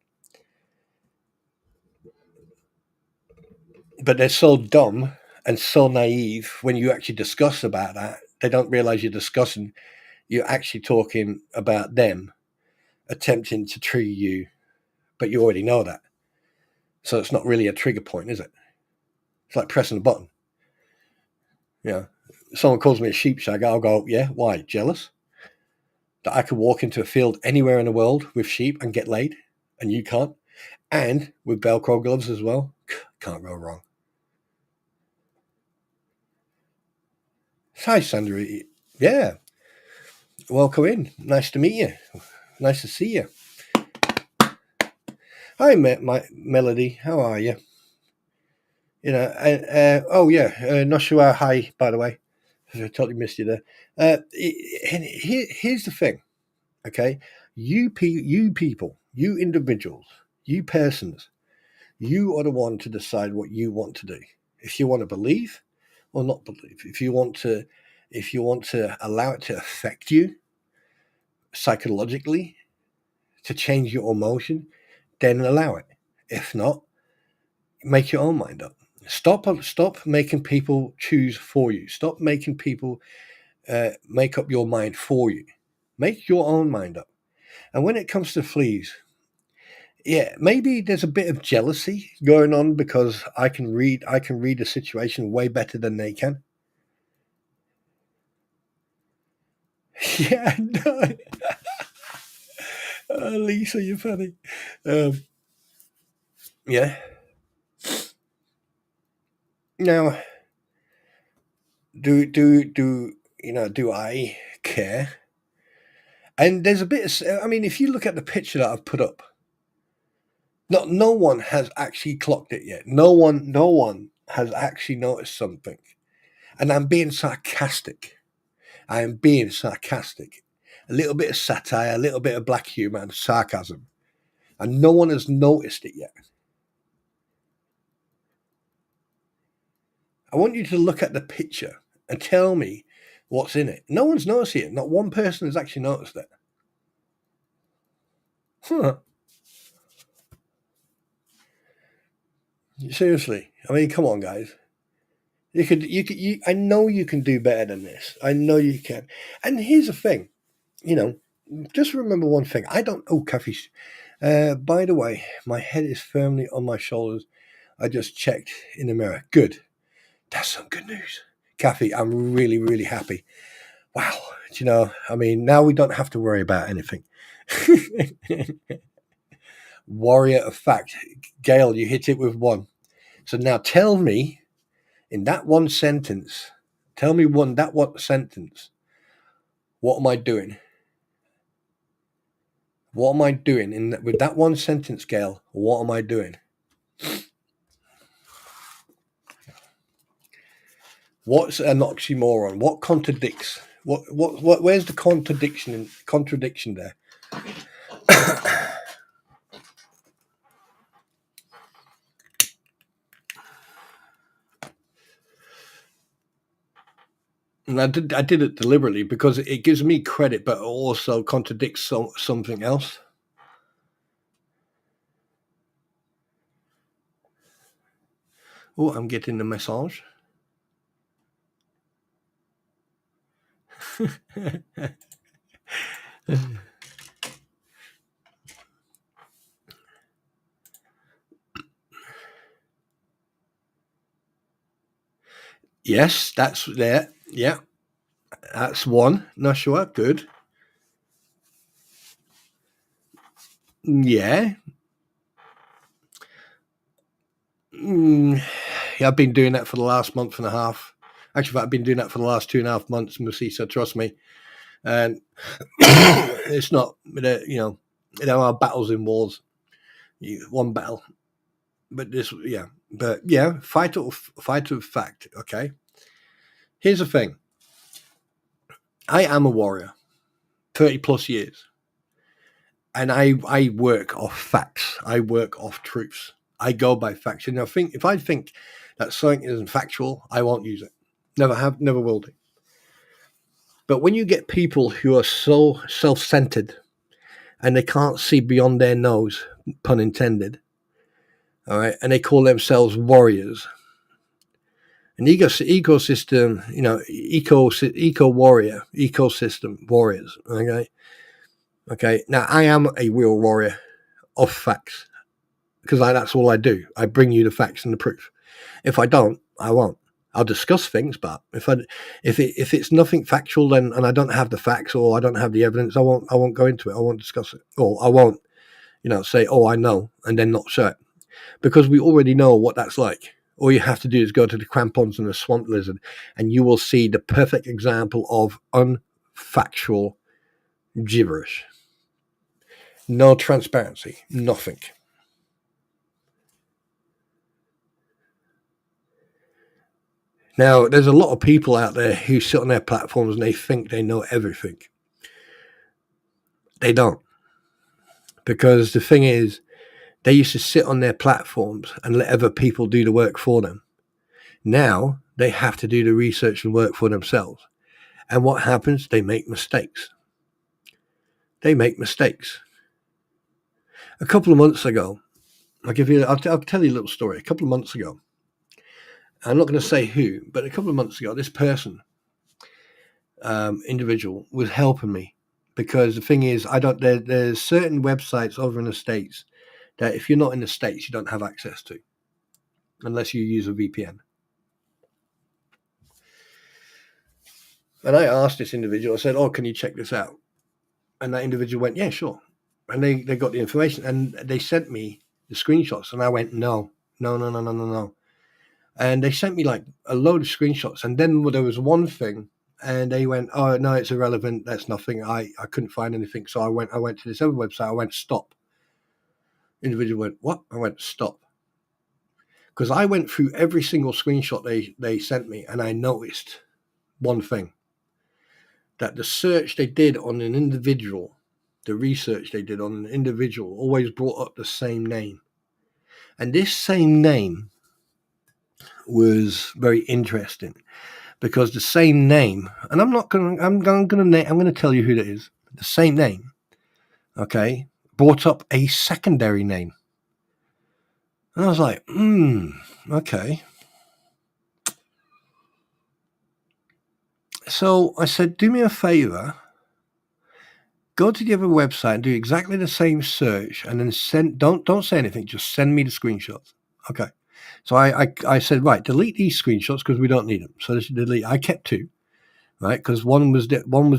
But they're so dumb and so naive when you actually discuss about that, they don't realize you're actually talking about them attempting to trigger you, but you already know that. So it's not really a trigger point, is it? It's like pressing a button. Yeah. Someone calls me a sheepshag, I'll go, yeah, why? Jealous? That I could walk into a field anywhere in the world with sheep and get laid, and you can't? And with Velcro gloves as well? Can't go wrong. Hi, Sandra. Yeah. Welcome in. Nice to meet you. Nice to see you. Hi, my Melody. How are you? Oh yeah. Not sure. Hi, by the way. I totally missed you there. Here's the thing. Okay, you people, you individuals, you persons, you are the one to decide what you want to do. If you want to believe or not believe, if you want to allow it to affect you psychologically, to change your emotion, then allow it. If not, make your own mind up. Stop making people choose for you. Stop making people make up your mind for you. Make your own mind up. And when it comes to fleas, yeah, maybe there's a bit of jealousy going on because I can read the situation way better than they can. Yeah, no. Lisa, you're funny. Yeah. Now, do I care? And there's a bit of, I mean, if you look at the picture that I've put up, no one has actually clocked it yet. No one has actually noticed something. And I'm being sarcastic. I am being sarcastic. A little bit of satire, a little bit of black humor and sarcasm. And no one has noticed it yet. I want you to look at the picture and tell me what's in it. No one's noticed it. Not one person has actually noticed it. Huh. Seriously. I mean, come on, guys. I know you can do better than this. I know you can. And here's the thing, just remember one thing. Kathy, by the way, my head is firmly on my shoulders. I just checked in the mirror. Good. That's some good news. Kathy, I'm really, really happy. Wow. I mean, now we don't have to worry about anything. Warrior of fact. Gail, you hit it with one. So now tell me, in that one sentence, what am I doing? What am I doing with that one sentence, Gail? What am I doing? What's an oxymoron? What contradicts? What? Where's the contradiction there? And I did it deliberately because it gives me credit, but also contradicts something else. Oh, I'm getting the massage. Yes, that's there. Yeah, that's one. Nashua, good. Yeah. Yeah, I've been doing that for the last month and a half. Actually, I've been doing that for the last 2.5 months, Musisa, trust me. And it's not, there are battles in wars. One battle. But fight of fact, okay? Here's the thing. I am a warrior, 30 plus years. And I work off facts. I work off truths. I go by facts. And if I think that something isn't factual, I won't use it. Never have, never will do. But when you get people who are so self-centered and they can't see beyond their nose, pun intended, all right, and they call themselves warriors, an ecosystem, eco warrior, ecosystem warriors, okay. Now I am a real warrior of facts because that's all I do. I bring you the facts and the proof. If I don't, I won't. I'll discuss things, but if it's nothing factual, then and I don't have the facts or I don't have the evidence, I won't go into it. I won't discuss it, or I won't, say, oh, I know, and then not show it, because we already know what that's like. All you have to do is go to the crampons and the swamp lizard, and you will see the perfect example of unfactual gibberish. No transparency, nothing. Now, there's a lot of people out there who sit on their platforms and they think they know everything. They don't. Because the thing is, they used to sit on their platforms and let other people do the work for them. Now, they have to do the research and work for themselves. And what happens? They make mistakes. A couple of months ago, I'll tell you a little story. A couple of months ago, I'm not going to say who, but a couple of months ago, this person, individual, was helping me, because the thing is, there's certain websites over in the States that if you're not in the States, you don't have access to, unless you use a VPN. And I asked this individual, I said, oh, can you check this out? And that individual went, yeah, sure. And they got the information and they sent me the screenshots. And I went, no. And they sent me like a load of screenshots. And then there was one thing and they went, oh, no, it's irrelevant. That's nothing. I couldn't find anything. So I went to this other website. I went, stop. Individual went, what? I went, stop. Because I went through every single screenshot they sent me and I noticed one thing. That the search they did on an individual, the research they did on an individual, always brought up the same name. And this same name was very interesting because the same name, and I'm going to tell you who that is. The same name, okay, brought up a secondary name. And I was like, okay. So I said, do me a favor. Go to the other website and do exactly the same search, and then don't say anything. Just send me the screenshots. Okay. So I said, right, delete these screenshots because we don't need them. So this delete. I kept two, right? Because one was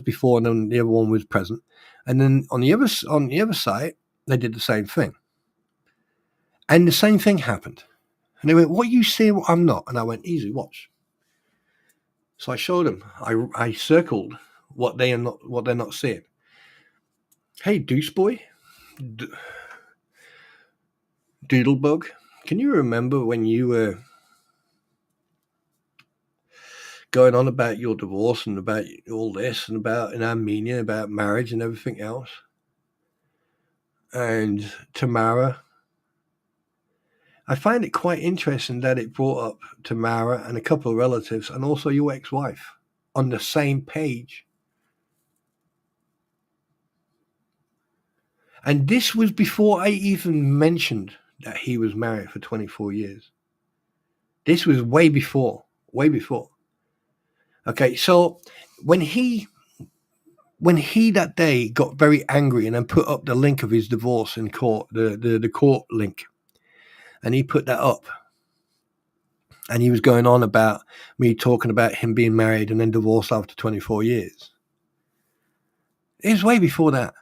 before, and then the other one was present. And then on the other site, they did the same thing, and the same thing happened. And they went, "What you see, what I'm not." And I went, "Easy, watch." So I showed them. I circled what they're not seeing. Hey, Deuce Boy, Doodlebug, can you remember when you were going on about your divorce and about all this and about in Armenia, about marriage and everything else? And Tamara, I find it quite interesting that it brought up Tamara and a couple of relatives and also your ex-wife on the same page. And this was before I even mentioned that he was married for 24 years. This was way before. Okay, so when he that day got very angry and then put up the link of his divorce in court, the court link, and he put that up, And he was going on about me talking about him being married and then divorced after 24 years. It was way before that.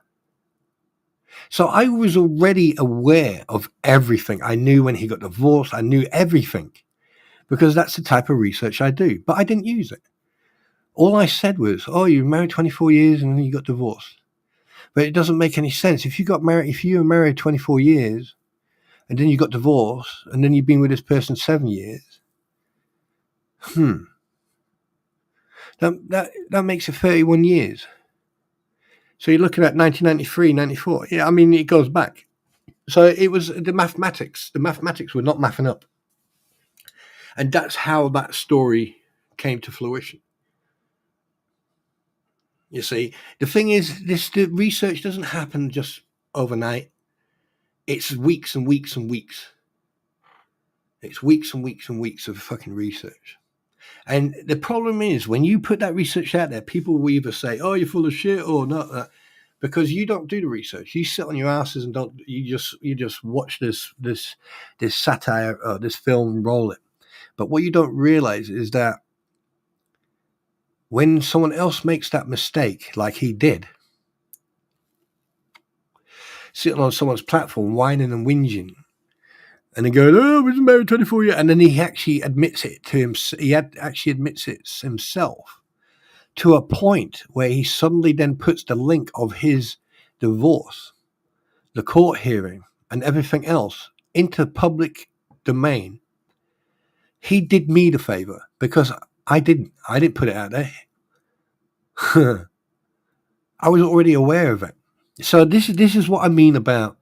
So I was already aware of everything. I knew when he got divorced. I knew everything because that's the type of research I do. But I didn't use it. All I said was, oh, you were married 24 years and then you got divorced. But it doesn't make any sense. If you were married 24 years and then you got divorced and then you've been with this person 7 years, that makes it 31 years. So you're looking at 1993, 94. Yeah, I mean, it goes back. So it was the mathematics. The mathematics were not mathing up. And that's how that story came to fruition. You see, the thing is, the research doesn't happen just overnight. It's weeks and weeks and weeks. It's weeks and weeks and weeks of fucking research. And the problem is, when you put that research out there, people will either say, oh, you're full of shit, or not, because you don't do the research. You sit on your asses and you just watch this satire or this film and roll it. But what you don't realize is that when someone else makes that mistake, like he did, sitting on someone's platform, whining and whinging, and then going, oh, I was married 24 years, and then he actually admits it to him. He actually admits it himself to a point where he suddenly then puts the link of his divorce, the court hearing, and everything else into public domain. He did me the favor because I didn't put it out there. I was already aware of it. So this is what I mean about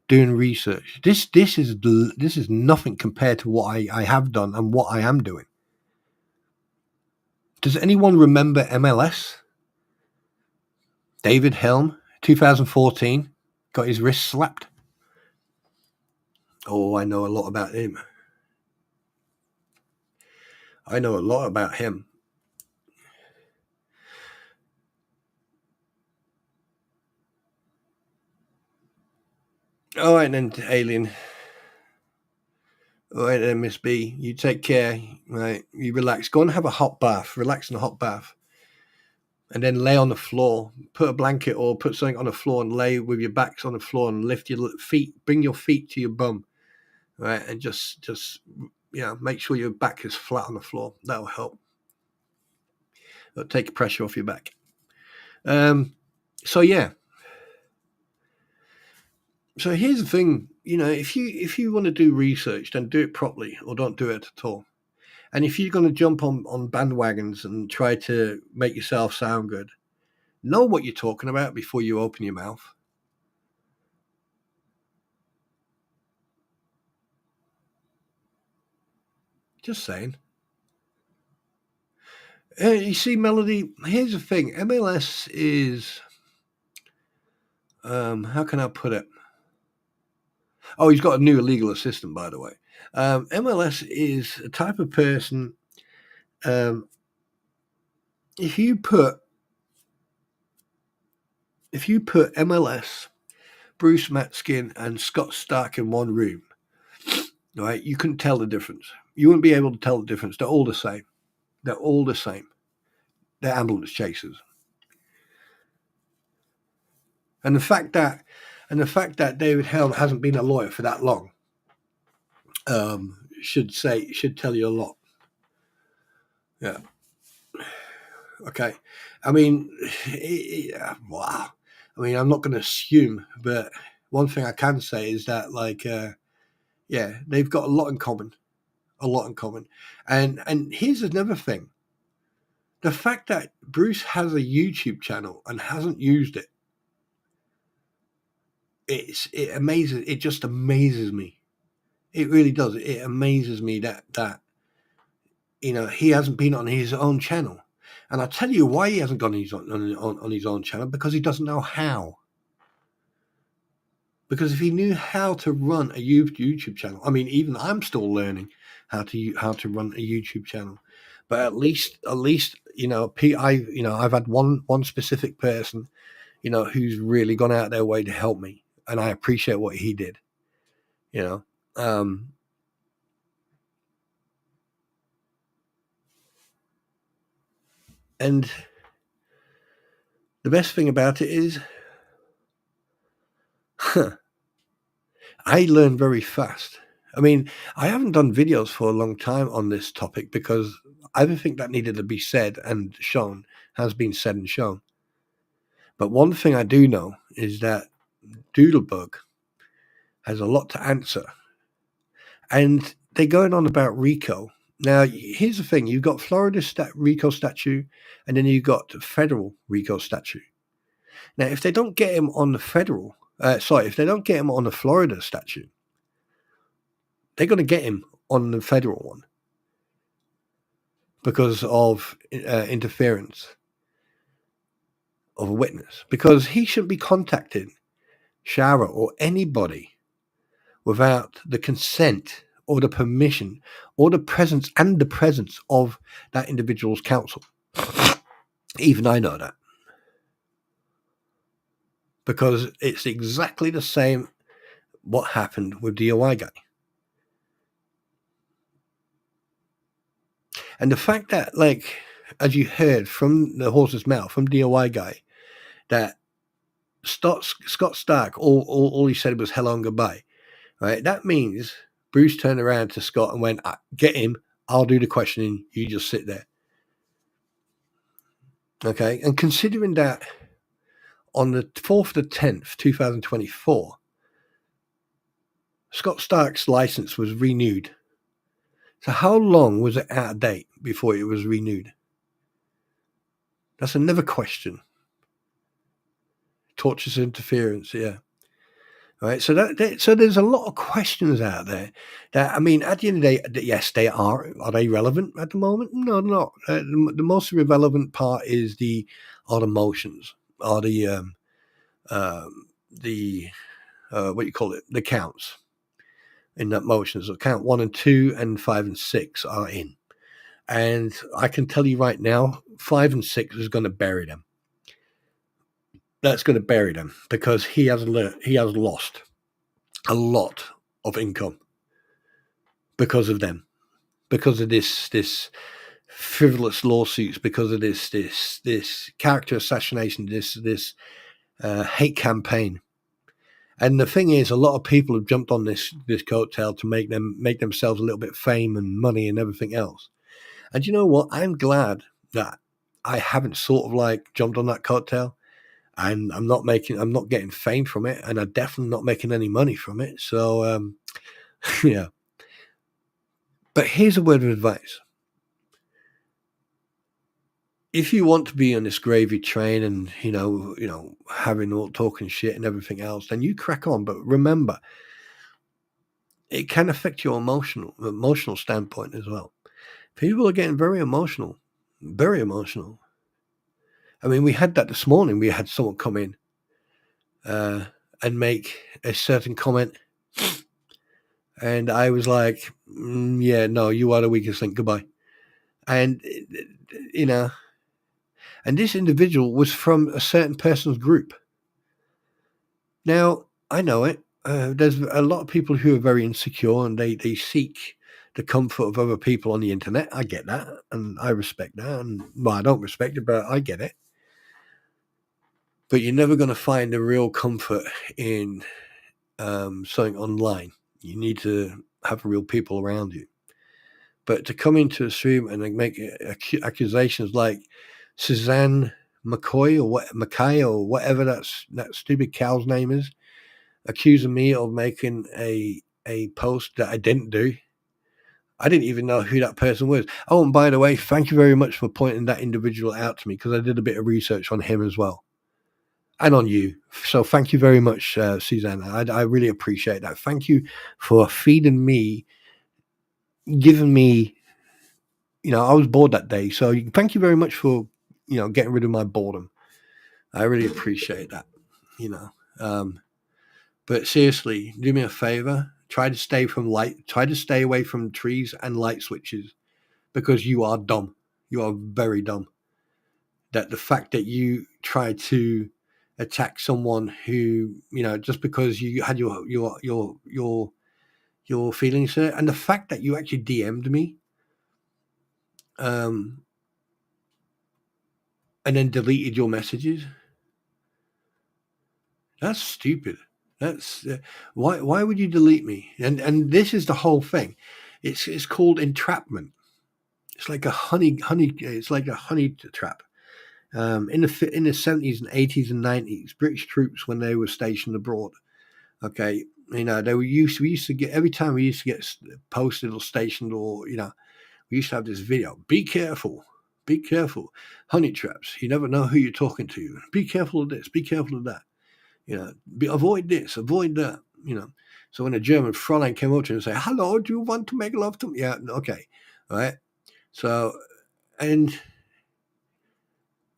doing research. This is nothing compared to what I have done and what I am doing. Does anyone remember MLS? David Helm, 2014, got his wrist slapped. Oh, I know a lot about him. I know a lot about him. All right then, Alien. All right then, Miss B. You take care. Right, you relax. Go and have a hot bath. Relax in a hot bath. And then lay on the floor. Put a blanket or put something on the floor and lay with your backs on the floor and lift your feet. Bring your feet to your bum. Right, and just make sure your back is flat on the floor. That'll help. It'll take pressure off your back. So yeah. So here's the thing, if you want to do research, then do it properly or don't do it at all. And if you're going to jump on bandwagons and try to make yourself sound good, know what you're talking about before you open your mouth. Just saying. You see, Melody, here's the thing. MLS is, how can I put it? Oh, he's got a new legal assistant, by the way. MLS is a type of person, if you put MLS, Bruce Matskin, and Scott Stark in one room, right, you couldn't tell the difference. You wouldn't be able to tell the difference. They're all the same. They're all the same. They're ambulance chasers. And the fact that David Helm hasn't been a lawyer for that long should tell you a lot. Yeah. Okay. I mean, wow. I mean, I'm not going to assume, but one thing I can say is that, they've got a lot in common. A lot in common. And here's another thing. The fact that Bruce has a YouTube channel and hasn't used it, it just amazes me. It really does. It amazes me that he hasn't been on his own channel. And I'll tell you why he hasn't gone on his own channel, because he doesn't know how. Because if he knew how to run a YouTube channel, I mean, even I'm still learning how to run a YouTube channel. But at least I've had one specific person, who's really gone out their way to help me, and I appreciate what he did. And the best thing about it is, I learn very fast. I mean, I haven't done videos for a long time on this topic because everything that needed to be said and shown has been said and shown. But one thing I do know is that Doodlebug has a lot to answer. And they're going on about RICO. Now, here's the thing. You've got Florida RICO statute, and then you've got federal RICO statute. Now, if they don't get him on the if they don't get him on the Florida statute, they're going to get him on the federal one because of interference of a witness. Because he shouldn't be contacting Shara or anybody without the consent or the permission or the presence of that individual's counsel. Even I know that. Because it's exactly the same what happened with the DOI guy. And the fact that, like, as you heard from the horse's mouth, from DOI guy, that Scott Stark, all he said was hello and goodbye, right? That means Bruce turned around to Scott and went, get him, I'll do the questioning, you just sit there. Okay, and considering that on the 4th of the 10th, 2024, Scott Stark's license was renewed. So how long was it out of date before it was renewed? That's another question. Tortious interference, yeah. All right, so so there's a lot of questions out there that, I mean, at the end of the day, yes, they are. Are they relevant at the moment? No, they're not. The most relevant part is the motions, are the what you call it, the counts in that motion. So count 1 and 2 and 5 and 6 are in. And I can tell you right now, 5 and 6 is going to bury them. That's going to bury them because he has lost a lot of income because of them, because of this frivolous lawsuits, because of this character assassination, this hate campaign. And the thing is, a lot of people have jumped on this coattail to make themselves a little bit of fame and money and everything else. And you know what? I'm glad that I haven't sort of like jumped on that coattail, and I'm not getting fame from it, and I'm definitely not making any money from it. So, yeah. But here's a word of advice. If you want to be on this gravy train and, you know, having all talking shit and everything else, then you crack on. But remember, it can affect your emotional standpoint as well. People are getting very emotional. Very emotional. I mean, we had that this morning. We had someone come in and make a certain comment. And I was like, yeah, no, you are the weakest link. Goodbye. And, you know, and this individual was from a certain person's group. Now, I know it. There's a lot of people who are very insecure and they seek the comfort of other people on the internet. I get that. And I respect that. And, well, I don't respect it, but I get it. But you're never going to find the real comfort in something online. You need to have real people around you. But to come into a stream and make accusations like Suzanne McCoy or whatever that stupid cow's name is, accusing me of making a post that I didn't do. I didn't even know who that person was. Oh, and by the way, thank you very much for pointing that individual out to me, because I did a bit of research on him as well. And on you. So thank you very much, Susanna. I really appreciate that. Thank you for feeding me, giving me, you know, I was bored that day. So thank you very much for, you know, getting rid of my boredom. I really appreciate that, you know. But seriously, do me a favor. Try to stay away from trees and light switches, because you are dumb. You are very dumb. That the fact that you try to attack someone who, you know, just because you had your feelings there, and the fact that you actually DM'd me, and then deleted your messages. That's stupid. That's why would you delete me? And this is the whole thing. It's called entrapment. It's like a honey. It's like a honey trap. In the 70s and 80s and 90s, British troops, when they were stationed abroad, okay, you know, we used to get, every time we used to get posted or stationed, or you know, we used to have this video. Be careful, honey traps. You never know who you're talking to. Be careful of this. Be careful of that. You know, avoid this, avoid that. You know, so when a German Fräulein came up to him and said, "Hello, do you want to make love to me?" Yeah, okay, all right. So, and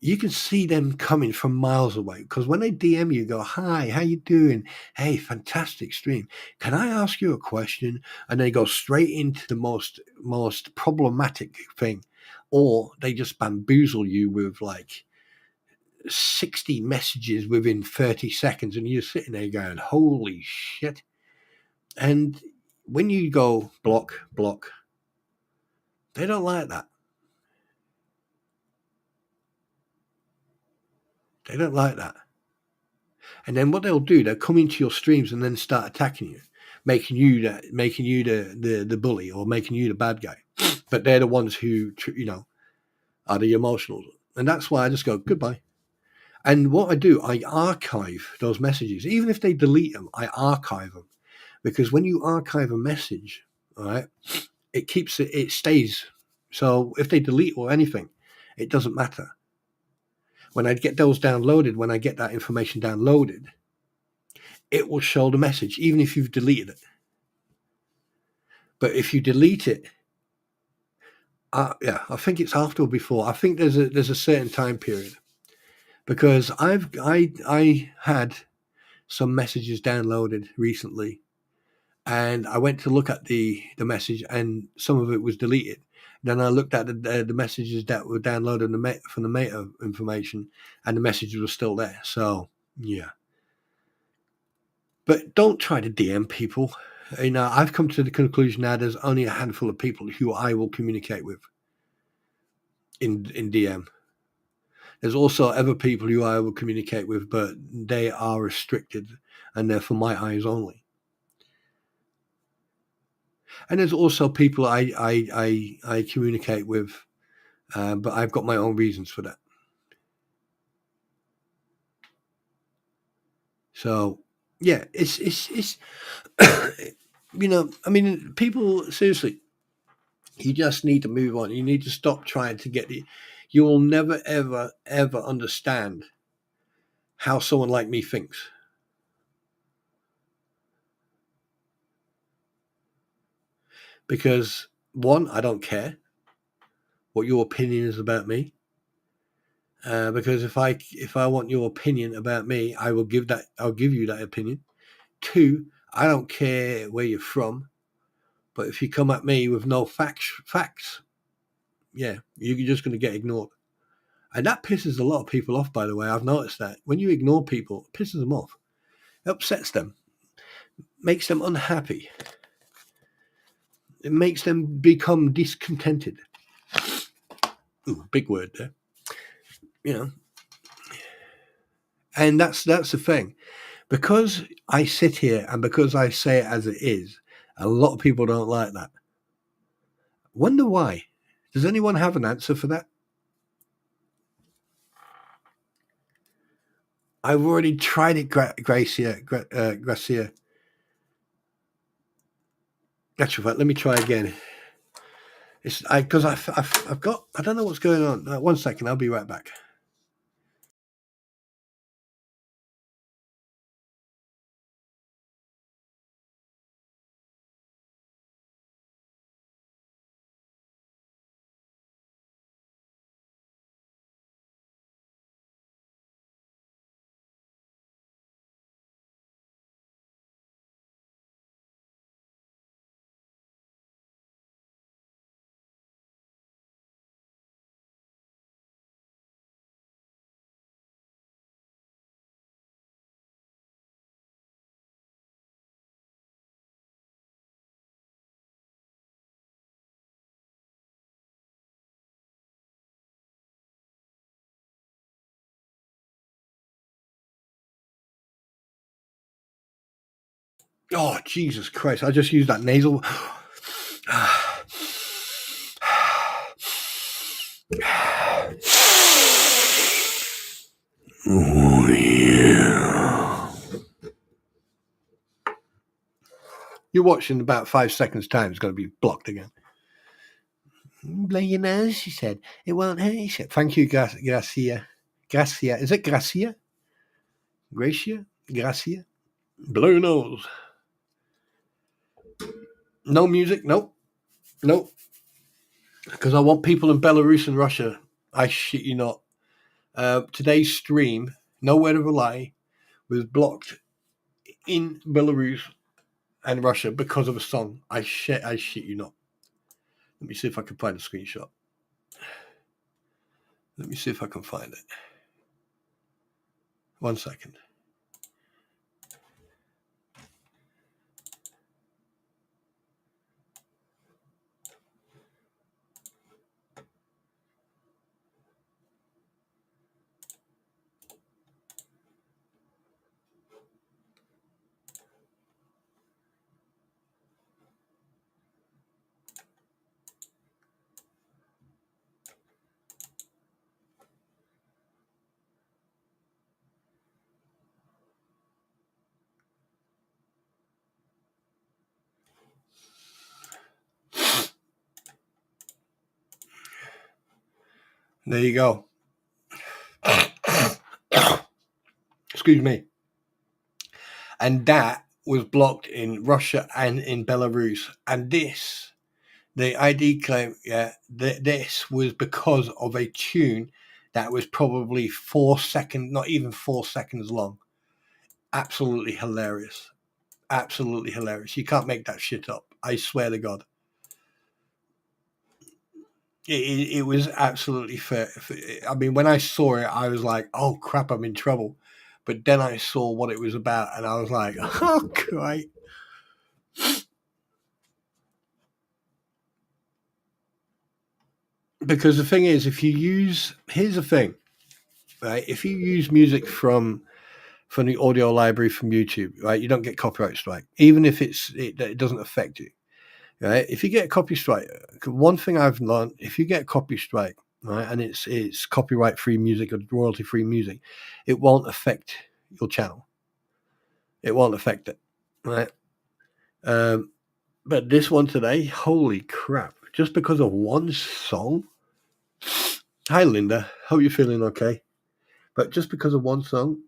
you can see them coming from miles away, because when they DM you, go, "Hi, how you doing? Hey, fantastic stream. Can I ask you a question?" And they go straight into the most problematic thing, or they just bamboozle you with like 60 messages within 30 seconds, and you're sitting there going, "Holy shit!" And when you go block, they don't like that. They don't like that. And then what they'll do, they'll come into your streams and then start attacking you, making you the bully, or making you the bad guy. But they're the ones who, you know, are the emotional. And that's why I just go, goodbye. And what I do, I archive those messages. Even if they delete them, I archive them. Because when you archive a message, all right, it keeps it, it stays. So if they delete or anything, it doesn't matter. When I get those downloaded, when I get that information downloaded, it will show the message, even if you've deleted it. But if you delete it, yeah, I think it's after or before. I think there's a certain time period, because I had some messages downloaded recently, and I went to look at the message, and some of it was deleted. Then I looked at the messages that were downloaded from the meta information, and the message was still there. So yeah, but don't try to DM people. You know, I've come to the conclusion now there's only a handful of people who I will communicate with in DM. There's also other people who I will communicate with, but they are restricted and they're for my eyes only. And there's also people I communicate with, but I've got my own reasons for that. So yeah, it's you know, I mean, people, seriously, you just need to move on. You need to stop trying to get the. You will never ever understand how someone like me thinks. Because one, I don't care what your opinion is about me. Because if I want your opinion about me, I'll give you that opinion. Two, I don't care where you're from, but if you come at me with no facts, yeah, you're just going to get ignored. And that pisses a lot of people off, by the way. I've noticed that when you ignore people, it pisses them off. It upsets them, makes them unhappy. It makes them become discontented. Ooh, big word there. You know, and that's the thing. Because I sit here and because I say it as it is, a lot of people don't like that. Wonder why? Does anyone have an answer for that? I've already tried it, Gracia. Actually, let me try again. It's because I've got, I don't know what's going on. 1 second, I'll be right back. Oh, Jesus Christ. I just used that nasal. Oh, yeah. You watch in about 5 seconds' time, it's going to be blocked again. Blow your nose, she said. It won't hurt, she said. Thank you, Gracia. Gracia. Is it Gracia? Gracia? Gracia? Blow your nose. No music? Nope. Nope. Because I want people in Belarus and Russia. I shit you not. Today's stream, no word of a lie, was blocked in Belarus and Russia because of a song. I shit you not. Let me see if I can find a screenshot. Let me see if I can find it. 1 second. There you go. Excuse me. And that was blocked in Russia and in Belarus. And this, the ID claim, this was because of a tune that was probably 4 seconds, not even 4 seconds long. Absolutely hilarious. Absolutely hilarious. You can't make that shit up. I swear to God. It was absolutely fair. I mean, when I saw it, I was like, oh, crap, I'm in trouble. But then I saw what it was about, and I was like, oh, great. Because the thing is, here's the thing, right? If you use music from the audio library from YouTube, right, you don't get copyright strike, even if it doesn't affect you, right? If you get a copy strike, one thing I've learned, if you get a copy strike, right, and it's copyright free music or royalty free music, it won't affect your channel. It won't affect it, right? But this one today, holy crap! Just because of one song. Hi, Linda. Hope you're feeling okay. But just because of one song.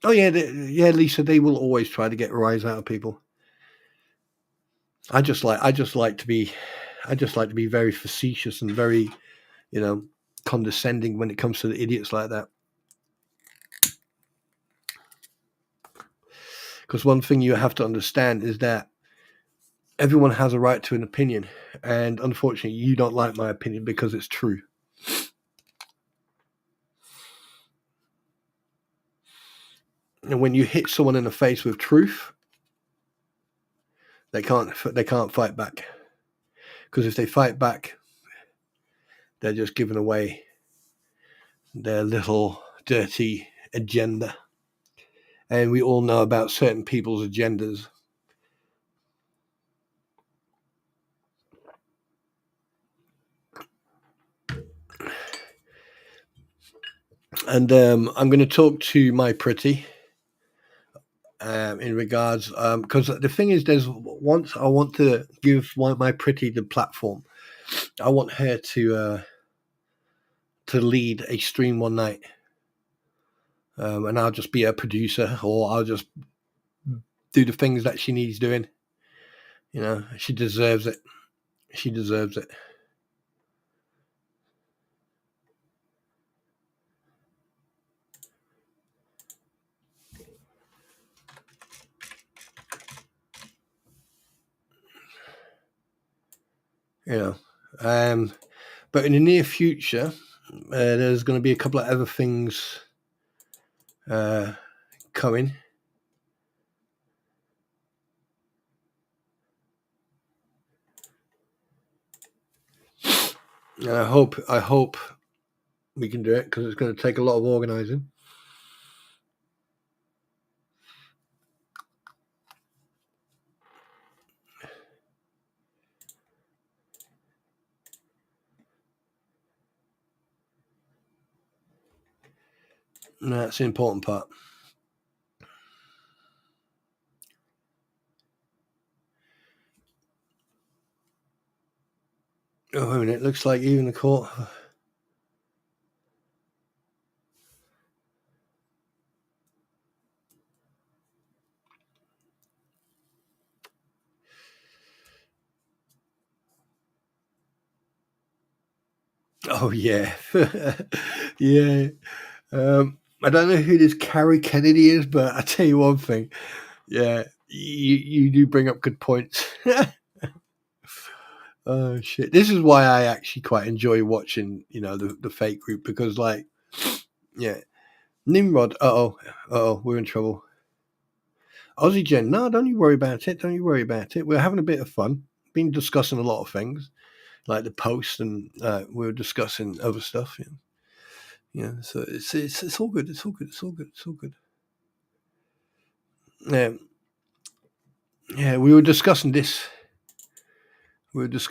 Oh yeah, Lisa. They will always try to get a rise out of people. I just like to be very facetious and very, condescending when it comes to the idiots like that. Because one thing you have to understand is that everyone has a right to an opinion, and unfortunately, you don't like my opinion because it's true. And when you hit someone in the face with truth, they can't fight back. Because if they fight back, they're just giving away their little dirty agenda. And we all know about certain people's agendas. And I'm going to talk to my pretty in regards, because the thing is, I want to give my pretty the platform. I want her to lead a stream one night, and I'll just be a producer, or I'll just do the things that she needs doing. She deserves it. She deserves it. But in the near future, there's going to be a couple of other things coming. And I hope we can do it, because it's going to take a lot of organizing. That's the important part. Oh, wait a minute. It looks like even the court. Oh, yeah. Yeah. I don't know who this Carrie Kennedy is, but I tell you one thing. Yeah, you do bring up good points. Oh shit! This is why I actually quite enjoy watching, the fake group, because, like, yeah, Nimrod. We're in trouble. Aussie Jen, no, don't you worry about it. Don't you worry about it. We're having a bit of fun. Been discussing a lot of things, like the post, and we're discussing other stuff. Yeah. So it's all good. It's all good. It's all good. It's all good. Yeah. We were discussing this. Which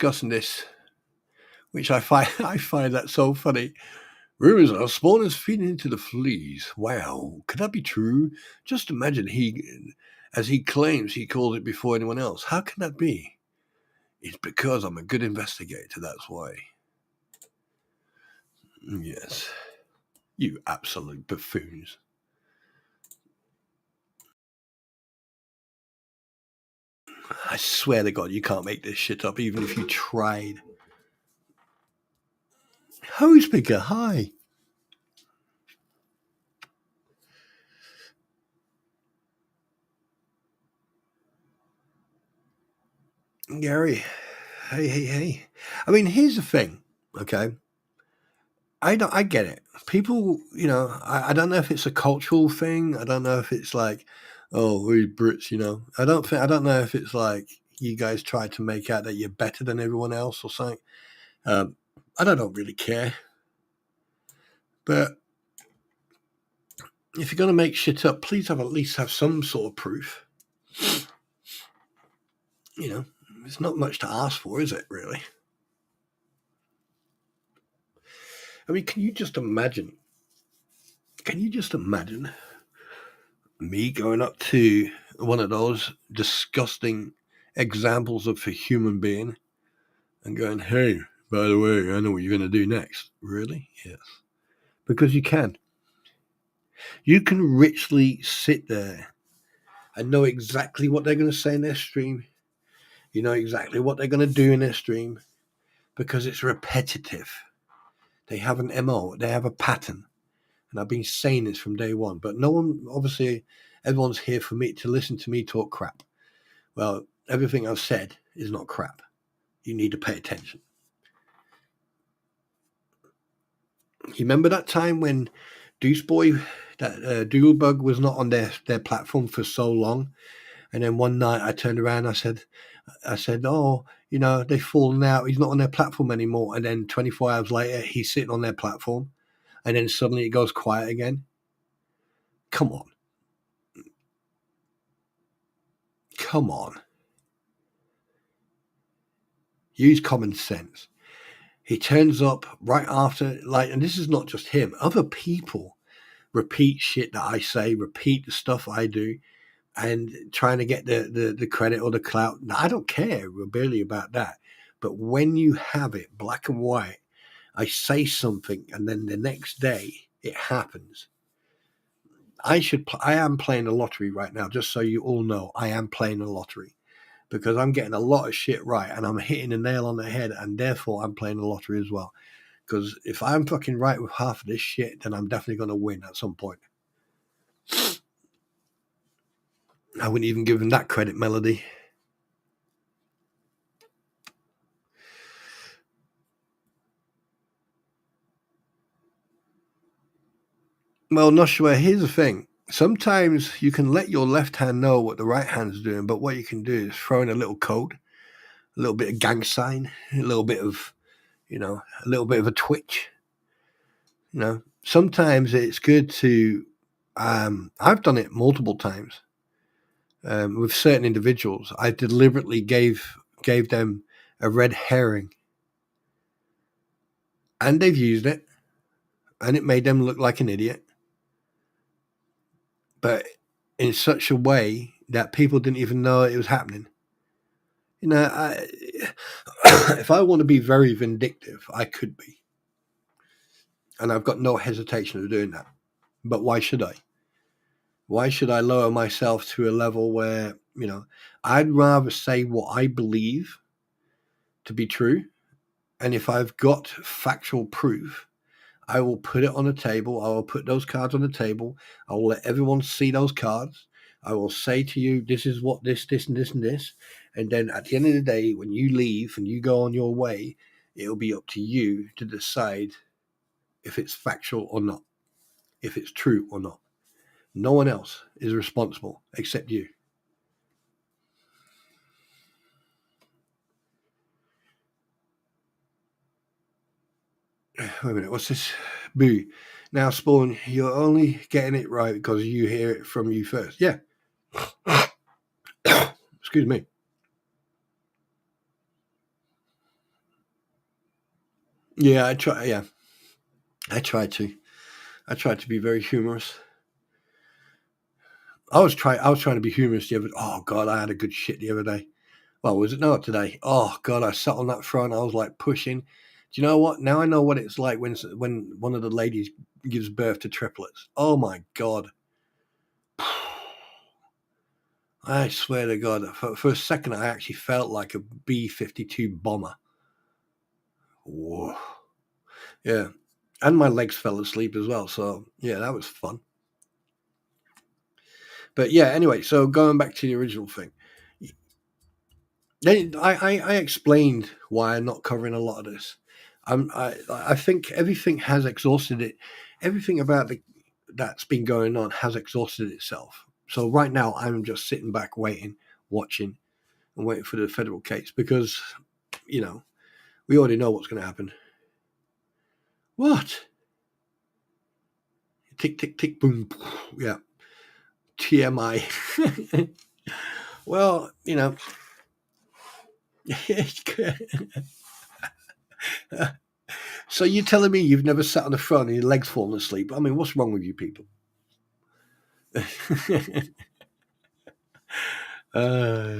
I find that so funny. Rumors are spawn is feeding into the fleas. Wow, could that be true? Just imagine as he claims he called it before anyone else. How can that be? It's because I'm a good investigator, that's why. Yes. You absolute buffoons. I swear to God, you can't make this shit up, even if you tried. Hose picker, hi. Gary, hey. I mean, here's the thing, okay? I get it. People, I don't know if it's a cultural thing. I don't know if it's like, oh, we Brits, I don't know if it's like you guys try to make out that you're better than everyone else or something. I don't really care. But if you're gonna make shit up, please at least have some sort of proof. It's not much to ask for, is it, really? I mean, can you just imagine me going up to one of those disgusting examples of a human being and going, hey, by the way, I know what you're going to do next. Really? Yes. Because you can. You can richly sit there and know exactly what they're going to say in their stream. You know exactly what they're going to do in their stream because it's repetitive. They have an MO, they have a pattern. And I've been saying this from day one, but no one, obviously, everyone's here for me to listen to me talk crap. Well, everything I've said is not crap. You need to pay attention. You remember that time when Deuceboy, that Doodlebug was not on their platform for so long, and then one night I turned around and I said, oh, they've fallen out. He's not on their platform anymore. And then 24 hours later, he's sitting on their platform, and then suddenly it goes quiet again. Come on. Use common sense. He turns up right after, and this is not just him. Other people repeat shit that I say, repeat the stuff I do, and trying to get the credit or the clout. I don't care really about that. But when you have it black and white, I say something and then the next day it happens. I am playing the lottery right now, just so you all know. I am playing the lottery because I'm getting a lot of shit right and I'm hitting the nail on the head, and therefore I'm playing the lottery as well. Because if I'm fucking right with half of this shit, then I'm definitely going to win at some point. I wouldn't even give him that credit, Melody. Well, Noshua, here's the thing. Sometimes you can let your left hand know what the right hand's doing, but what you can do is throw in a little code, a little bit of gang sign, a little bit of, a little bit of a twitch. Sometimes it's good to, I've done it multiple times with certain individuals. I deliberately gave them a red herring, and they've used it, and it made them look like an idiot. but in such a way that people didn't even know it was happening. You know, if I want to be very vindictive, I could be. And I've got no hesitation of doing that. But why should I? Why should I lower myself to a level where, you know, I'd rather say what I believe to be true. And if I've got factual proof, I will put it on a table. I will put those cards on the table. I will let everyone see those cards. I will say to you, this is what this, and this, and this. And then at the end of the day, when you leave and you go on your way, it'll be up to you to decide if it's factual or not, if it's true or not. No one else is responsible except you. Wait a minute, what's this? Boo. Now, Spawn, you're only getting it right because you hear it from you first. Yeah. Excuse me. Yeah, I try. Yeah, I try to. I try to be very humorous. I was trying to be humorous the other. Oh God, I had a good shit the other day. Well, was it not today? Oh God, I sat on that front. I was like pushing. Do you know what? Now I know what it's like when one of the ladies gives birth to triplets. Oh my God. I swear to God, for a second, I actually felt like a B-52 bomber. Whoa. Yeah. And my legs fell asleep as well. So, yeah, that was fun. But, yeah, anyway, so going back to the original thing. I explained why I'm not covering a lot of this. I think everything has exhausted it. Everything about that's been going on has exhausted itself. So right now, I'm just sitting back, watching, and waiting for the federal case because, you know, we already know what's going to happen. What? Tick, tick, tick, boom. Yeah. TMI. Well, you know. So you're telling me you've never sat on the front and your legs fallen asleep? I mean, what's wrong with you people?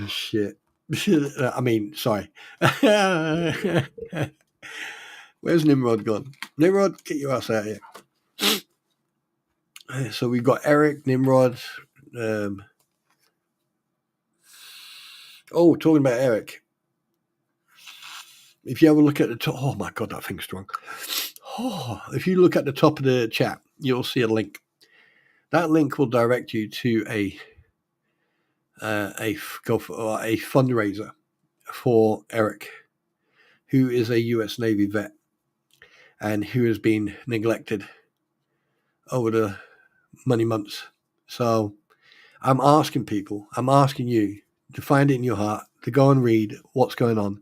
Shit. I mean, sorry. Where's Nimrod gone? Nimrod, get your ass out of here. So we've got Eric, Nimrod. Talking about Eric. If you have a look at the top, oh my God, that thing's strong. Oh, if you look at the top of the chat, you'll see a link. That link will direct you to a fundraiser for Eric, who is a U.S. Navy vet and who has been neglected over the many months. So I'm asking you to find it in your heart, to go and read what's going on.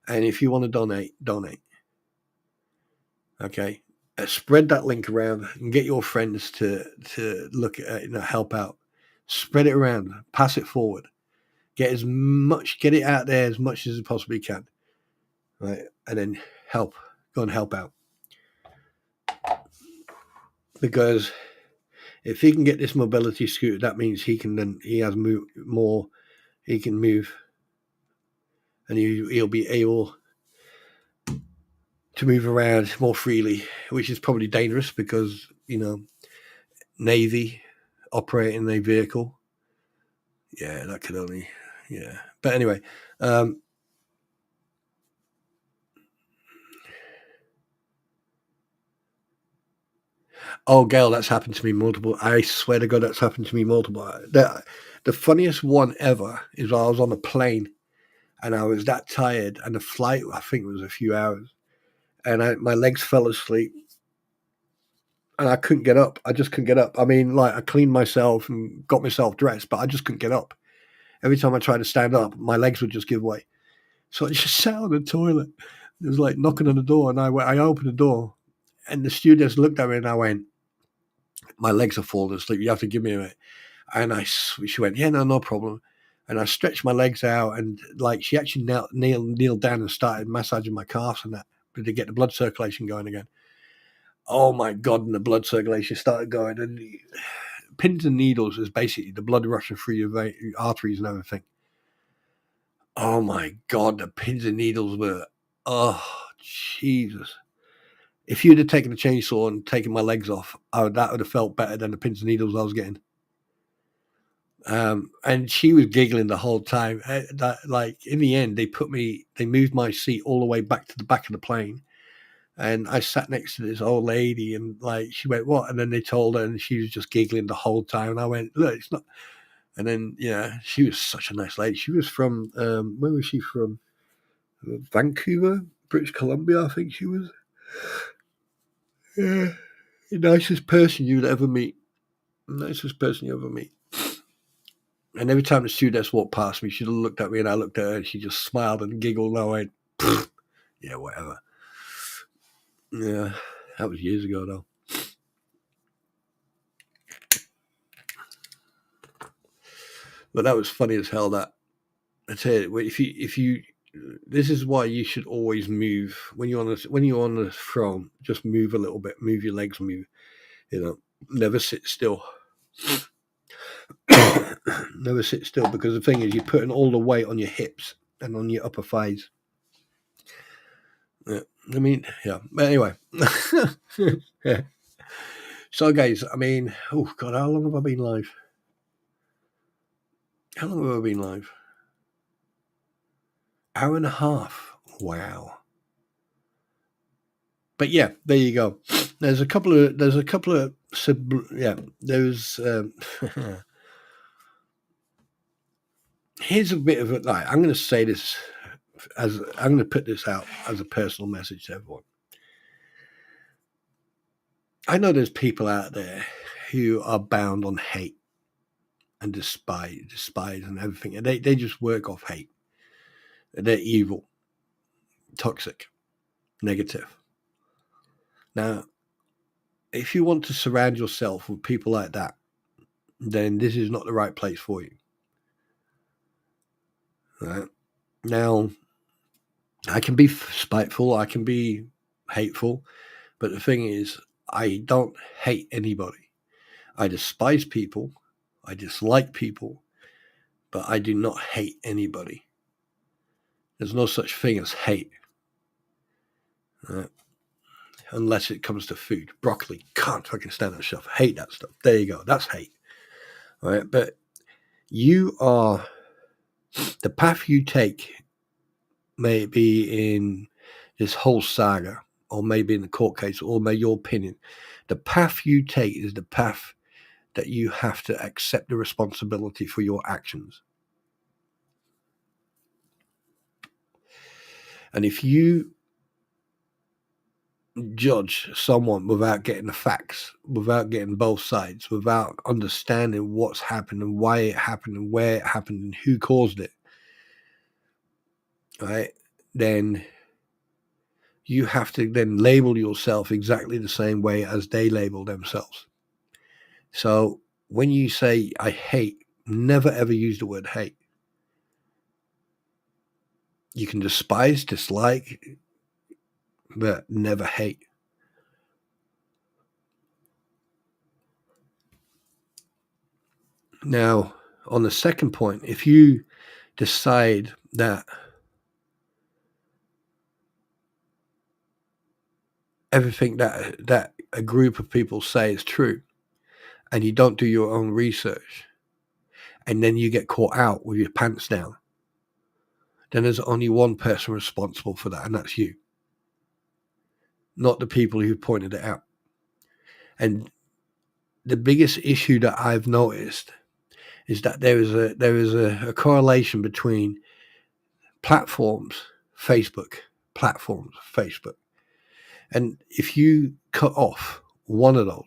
And if you want to donate. Okay. Spread that link around and get your friends to look at it, help out. Spread it around, pass it forward. Get it out there as much as you possibly can. Right. And then go and help out. Because if he can get this mobility scooter, that means he can move, and he'll be able to move around more freely, which is probably dangerous because, Navy operating a vehicle. Yeah, that could only, yeah. But anyway, Gail, that's happened to me multiple. I swear to God, that's happened to me multiple. The funniest one ever is while I was on a plane and I was that tired, and the flight, I think it was a few hours, and my legs fell asleep. And I couldn't get up. I just couldn't get up. I mean, like, I cleaned myself and got myself dressed, but I just couldn't get up. Every time I tried to stand up, my legs would just give way. So I just sat on the toilet. It was like knocking on the door, and I opened the door, and the stewardess looked at me, and I went, "My legs are falling asleep. You have to give me a minute." And she went, "Yeah, no problem." And I stretched my legs out, and like she actually kneeled down and started massaging my calves and that to get the blood circulation going again. Oh my God, and the blood circulation started going, and pins and needles is basically the blood rushing through your arteries and everything. Oh my God, the pins and needles were, oh, Jesus. If you'd have taken a chainsaw and taken my legs off, that would have felt better than the pins and needles I was getting. And she was giggling the whole time. Like in the end, they moved my seat all the way back to the back of the plane. And I sat next to this old lady and like, she went, what? And then they told her and she was just giggling the whole time. And I went, look, it's not. And then, yeah, she was such a nice lady. She was from, where was she from? Vancouver, British Columbia, I think she was. Yeah. The nicest person you'd ever meet. Nicest person you ever meet. And every time the stewardess walked past me, she'd have looked at me and I looked at her and she just smiled and giggled and I went, yeah, whatever. Yeah, that was years ago though. But that was funny as hell. That I tell you, if you, this is why you should always move when you're on the throne. Just move a little bit, move your legs, move. Never sit still. Never sit still, because the thing is, you're putting all the weight on your hips and on your upper thighs. Yeah, I mean, yeah. But anyway, yeah. So, guys, I mean, oh God, how long have I been live? How long have I been live? Hour and a half. Wow. But yeah, there you go. There's a couple of here's a bit of a, like, I'm going to say this I'm going to put this out as a personal message to everyone. I know there's people out there who are bound on hate and despise and everything, and they just work off hate. They're evil, toxic, negative. Now, if you want to surround yourself with people like that, then this is not the right place for you. Right? Now, I can be spiteful, I can be hateful, but the thing is, I don't hate anybody. I despise people, I dislike people, but I do not hate anybody. There's no such thing as hate. Right? Unless it comes to food. Broccoli, can't fucking stand that stuff. Hate that stuff. There you go. That's hate. All right? But you are, the path you take may be in this whole saga, or maybe in the court case, or maybe your opinion. The path you take is the path that you have to accept the responsibility for your actions. And if you judge someone without getting the facts, without getting both sides, without understanding what's happened and why it happened and where it happened and who caused it, right, then you have to then label yourself exactly the same way as they label themselves. So when you say, I hate, never ever use the word hate. You can despise, dislike, but never hate. Now, on the second point, if you decide that everything that a group of people say is true, and you don't do your own research, and then you get caught out with your pants down, then there's only one person responsible for that, and that's you, not the people who pointed it out. And the biggest issue that I've noticed is that there is a correlation between platforms, Facebook, and if you cut off one of those,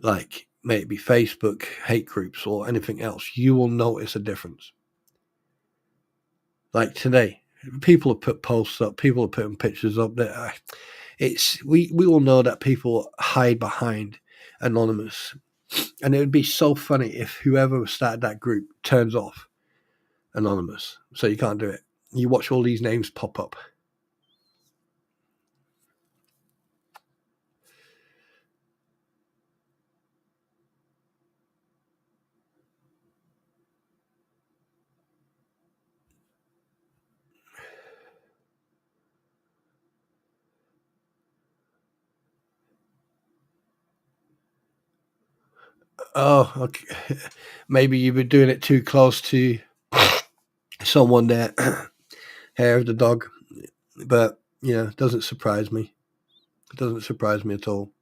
like maybe Facebook, hate groups, or anything else, you will notice a difference. Like today, people have put posts up, people are putting pictures up. That we all know that people hide behind anonymous, and it would be so funny if whoever started that group turns off anonymous, so you can't do it. You watch all these names pop up. Oh, okay. Maybe you were doing it too close to someone there, hair of the dog. But, it doesn't surprise me. It doesn't surprise me at all.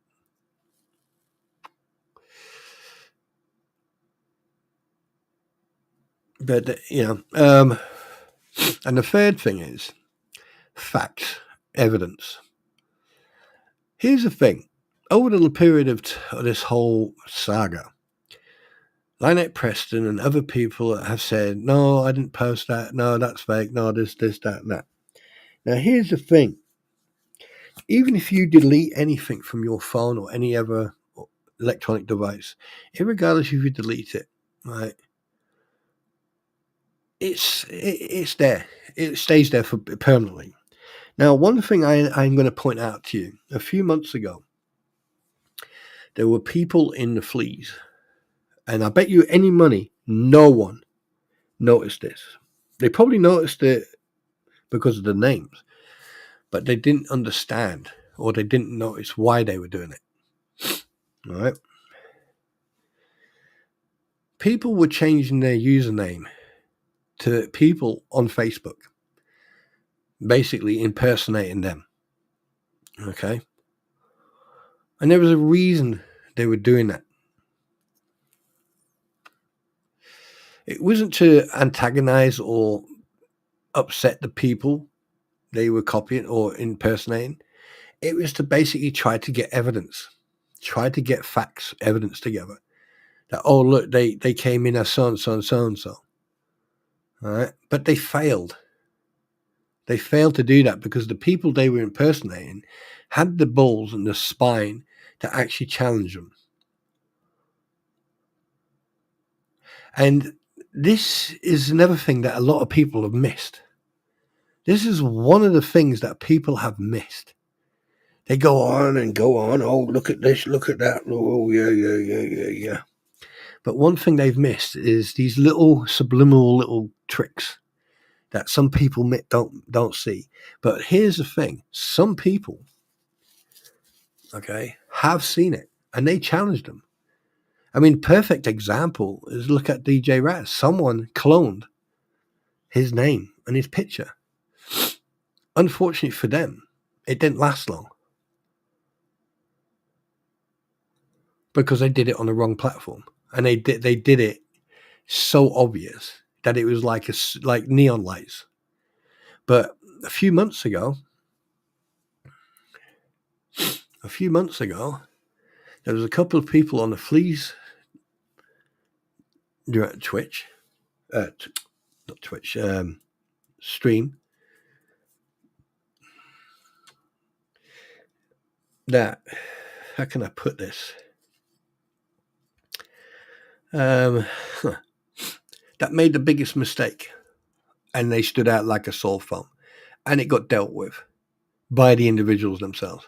But, and the third thing is facts, evidence. Here's the thing. Over the period of this whole saga, Lynette Preston and other people have said, no, I didn't post that. No, that's fake. No, this, that, and that. Now, here's the thing. Even if you delete anything from your phone or any other electronic device, regardless if you delete it, right, it's there. It stays there for permanently. Now, one thing I'm going to point out to you, a few months ago, there were people in the fleas, and I bet you any money, no one noticed this. They probably noticed it because of the names, but they didn't understand or they didn't notice why they were doing it. All right. People were changing their username to people on Facebook, basically impersonating them. Okay. And there was a reason they were doing that. It wasn't to antagonize or upset the people they were copying or impersonating. It was to basically try to get evidence, try to get facts, evidence together. That, oh, look, they came in as so-and-so and so-and-so. All right. But they failed. They failed to do that because the people they were impersonating had the balls and the spine to actually challenge them. And this is another thing that a lot of people have missed. This is one of the things that people have missed. They go on and go on. Oh, look at this, look at that. Oh, yeah. But one thing they've missed is these little subliminal little tricks that some people don't see. But here's the thing. Some people, okay, have seen it and they challenged them. I mean, perfect example is look at DJ Raz. Someone cloned his name and his picture. Unfortunately for them, it didn't last long because they did it on the wrong platform, and they did it so obvious that it was like neon lights. But a few months ago, there was a couple of people on the Fleas Twitch, not Twitch, stream that, how can I put this? That made the biggest mistake, and they stood out like a sore thumb, and it got dealt with by the individuals themselves.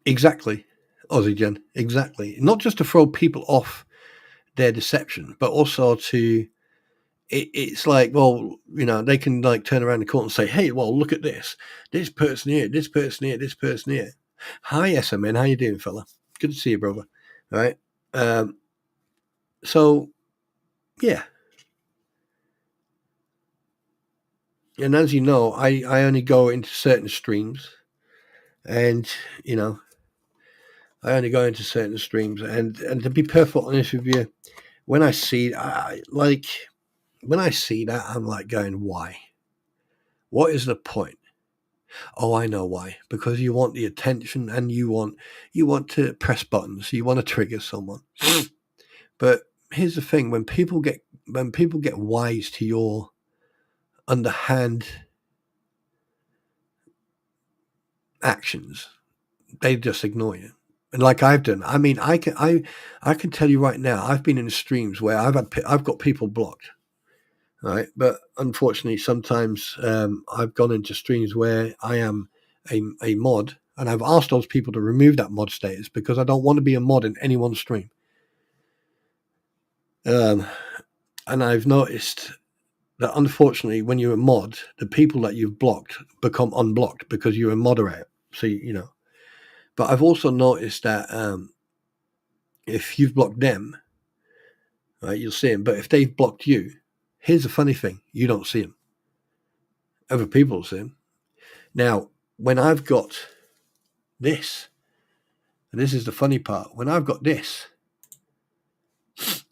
Exactly, Aussie Jen, exactly. Not just to throw people off their deception, but also to, it's like, well, they can like turn around the corner and say, hey, well, look at this person here, this person here, this person here. Hi, SMN, how you doing, fella? Good to see you, brother. All right. So, yeah. And as you know, I only go into certain streams, and, I only go into certain streams, and to be perfectly honest with you, when I see that, I'm like going, why? What is the point? Oh, I know why. Because you want the attention, and you want to press buttons. You want to trigger someone. But here's the thing: when people get wise to your underhand actions, they just ignore you. And like I've done, I mean, I can tell you right now, I've been in streams where I've got people blocked. Right. But unfortunately, sometimes I've gone into streams where I am a mod, and I've asked those people to remove that mod status because I don't want to be a mod in anyone's stream. And I've noticed that unfortunately, when you're a mod, the people that you've blocked become unblocked because you're a moderator. So, But I've also noticed that if you've blocked them, right, you'll see them. But if they've blocked you, here's the funny thing: you don't see them. Other people will see them. Now, when I've got this, and this is the funny part, when I've got this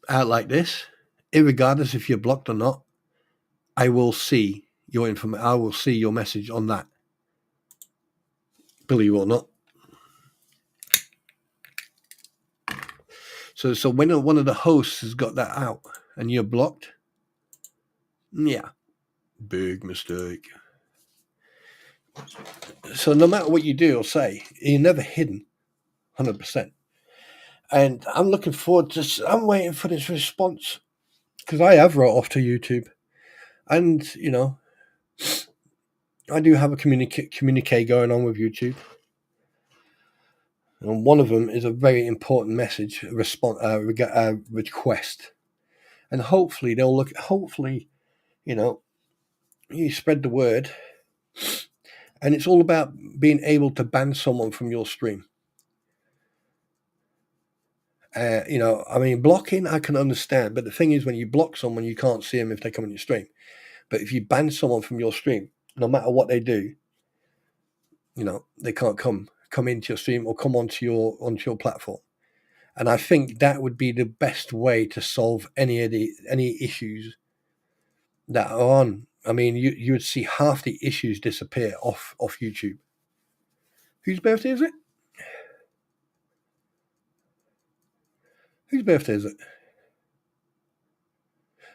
out like this, irregardless if you're blocked or not, I will see your information. I will see your message on that. Believe it or not. So when one of the hosts has got that out and you're blocked, yeah, big mistake. So no matter what you do or say, you're never hidden 100%. And I'm looking forward to, I'm waiting for this response because I have wrote off to YouTube. And, you know, I do have a communique going on with YouTube. And one of them is a very important message, a request. And hopefully they'll look, hopefully, you know, you spread the word. And it's all about being able to ban someone from your stream. You know, I mean, blocking, I can understand. But the thing is, when you block someone, you can't see them if they come on your stream. But if you ban someone from your stream, no matter what they do, you know, they can't come into your stream or come onto your platform. And I think that would be the best way to solve any issues that are on. I mean, you would see half the issues disappear off YouTube. Whose birthday is it? Whose birthday is it?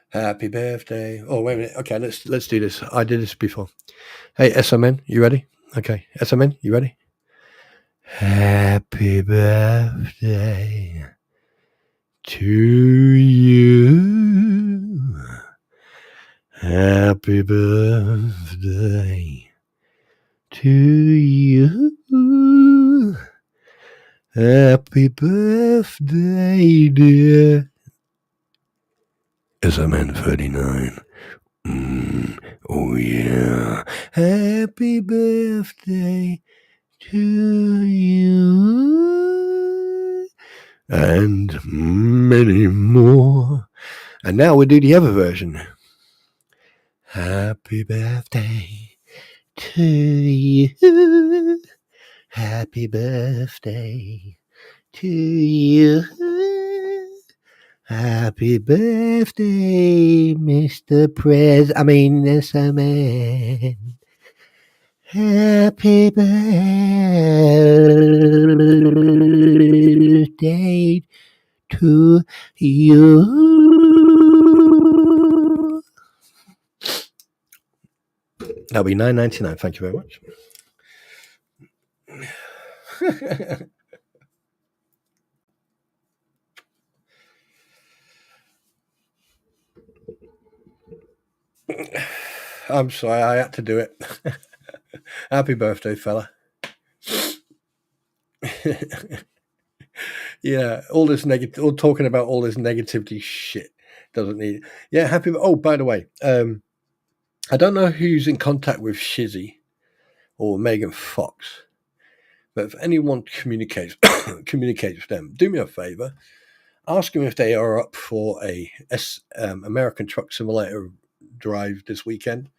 Happy birthday. Oh, wait a minute. Okay, let's do this. I did this before. Hey, SMN, you ready? Okay, SMN, you ready? Happy birthday to you. Happy birthday to you. Happy birthday, dear. SMN 39. Oh yeah. Happy birthday to you. And many more. And now we'll do the other version. Happy birthday to you. Happy birthday to you. Happy birthday, Mr. SMN. Happy birthday to you. That'll be $9.99. Thank you very much. I'm sorry, I had to do it. Happy birthday, fella. Yeah, all talking about all this negativity shit doesn't need it. Yeah, happy. Oh, by the way, I don't know who's in contact with Shizzy or Megan Fox, but if anyone communicates with them, do me a favor, ask them if they are up for a American Truck Simulator drive this weekend,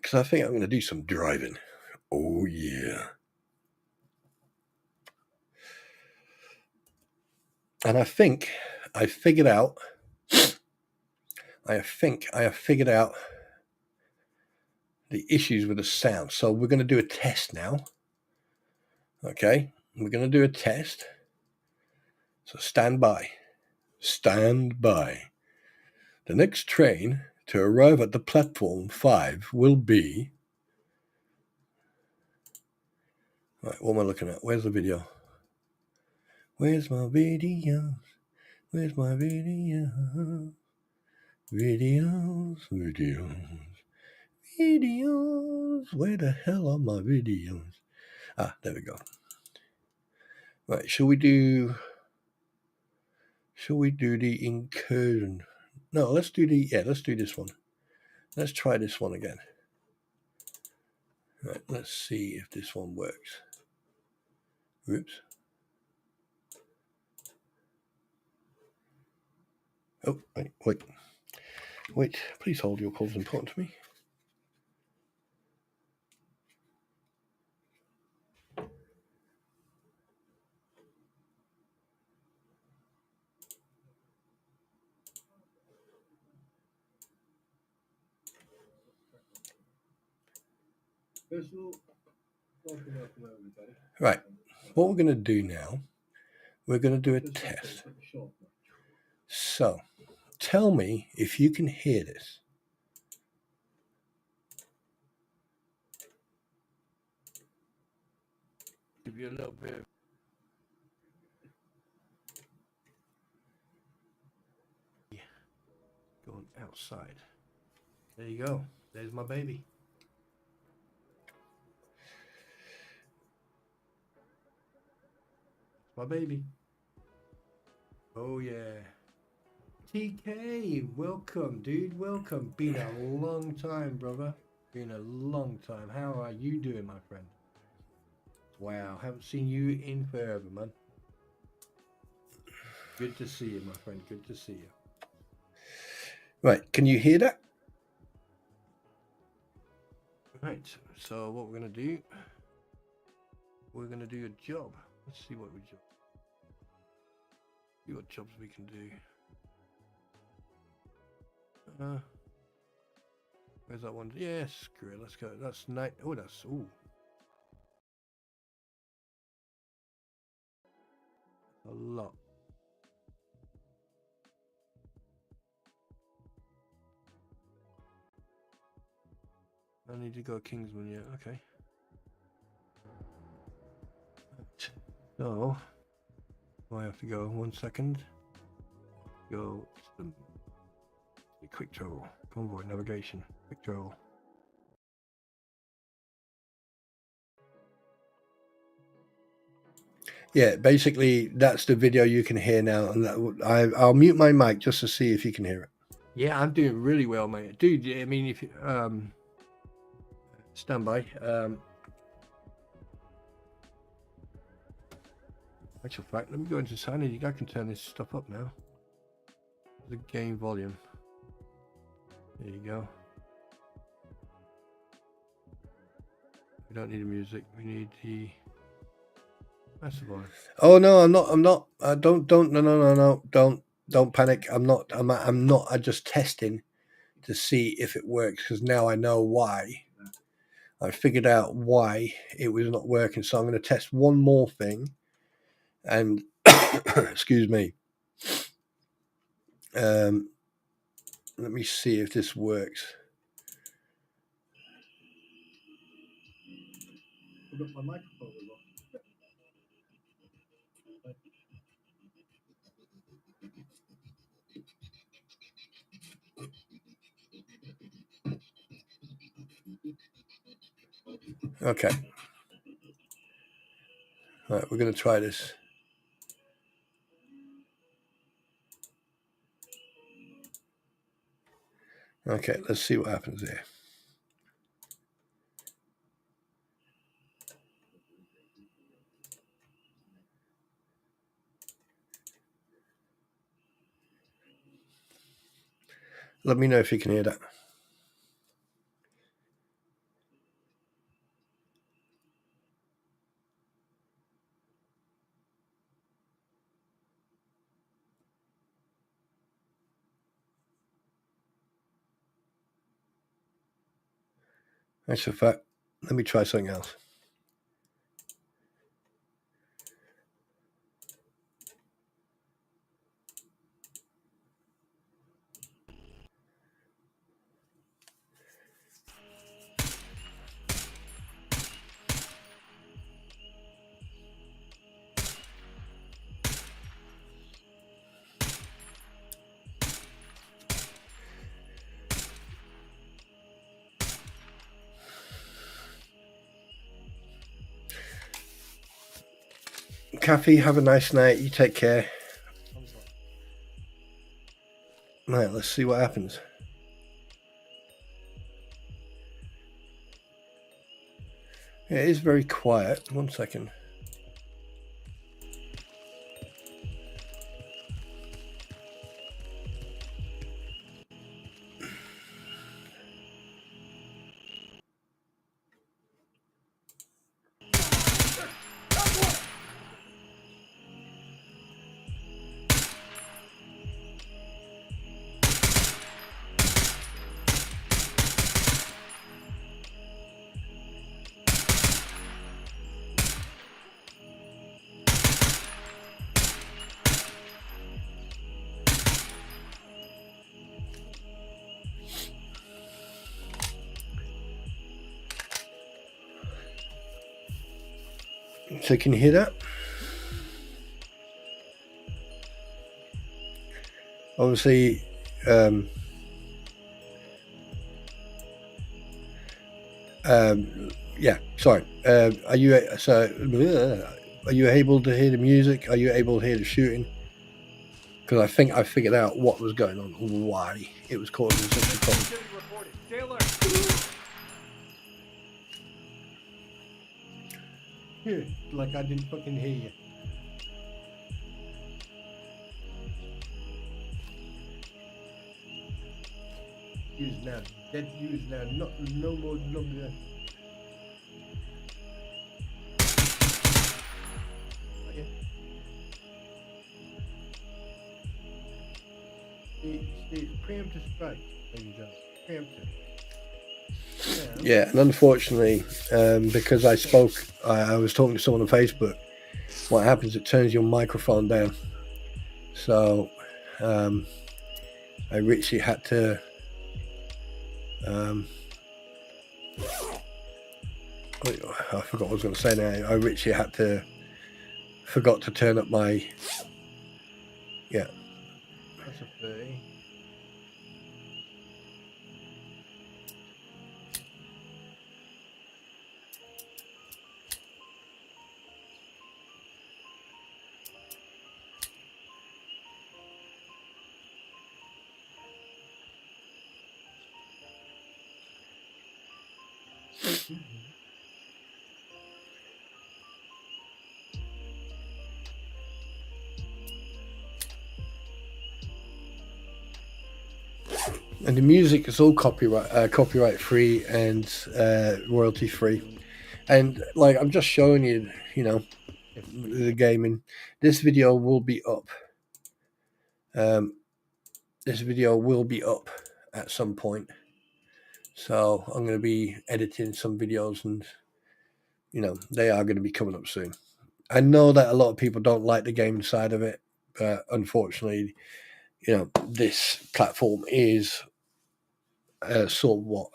because I think I'm going to do some driving. Oh yeah. And I think I figured out. I have figured out the issues with the sound. So we're going to do a test now. Okay, we're going to do a test. So stand by. Stand by. The next train to arrive at the platform 5 will be. Right, what am I looking at? Where's the video? Where's my video? Where's my video? Videos. Where the hell are my videos? Ah, there we go. Right, shall we do the incursion? No, let's do this one. Let's try this one again. Right, let's see if this one works. Oops. Oh, wait. Please hold. Your call's important to me. Right. What we're going to do now, we're going to do a test. So, tell me if you can hear this. Give you a little bit of going outside. There you go. There's my baby. My baby. Oh yeah. TK, welcome, dude. Welcome. Been a long time, brother. Been a long time. How are you doing, my friend? Wow, haven't seen you in forever, man. Good to see you, my friend. Good to see you. Right, can you hear that? Right, so what we're going to do, we're going to do a job. Let's see what jobs we can do. Where's that one? Yeah, screw it. Let's go. That's night. Oh, that's a lot. I need to go Kingsman. Yeah, okay. So I have to go 1 second. Go to the quick travel, convoy navigation, quick travel. Yeah, basically that's the video you can hear now, and I'll mute my mic just to see if you can hear it. Yeah, I'm doing really well, mate. Dude, I mean, if you stand by. Actual fact, let me go into sanity. I can turn this stuff up now. The game volume. There you go. We don't need the music. We need the massive one. Oh no, I'm not. No. Don't panic. I'm not. I'm just testing to see if it works, because now I know why. I figured out why it was not working. So I'm going to test one more thing. And excuse me. Let me see if this works. My microphone was off. Okay. All right, we're going to try this. Okay, let's see what happens there. Let me know if you can hear that. That's a fact. Let me try something else. Kathy, have a nice night. You take care. Right, let's see what happens. Yeah, it is very quiet. 1 second. So can you hear that? Obviously, yeah. Sorry. Are you Are you able to hear the music? Are you able to hear the shooting? Because I think I figured out what was going on, why it was causing such a problem. Here, like I didn't fucking hear you. Use now, dead use now, no more longer. Okay. It's preemptive strike, ladies and gentlemen. Preemptive. Yeah, and unfortunately, because I was talking to someone on Facebook. What happens? It turns your microphone down. So, I literally had to. I forgot what I was going to say now. I literally forgot to turn up my. Yeah. That's a 30. And the music is all copyright free and royalty free. And like I'm just showing you, the gaming. This video will be up. This video will be up at some point. So I'm going to be editing some videos, and they are going to be coming up soon. I know that a lot of people don't like the gaming side of it, but unfortunately, this platform is somewhat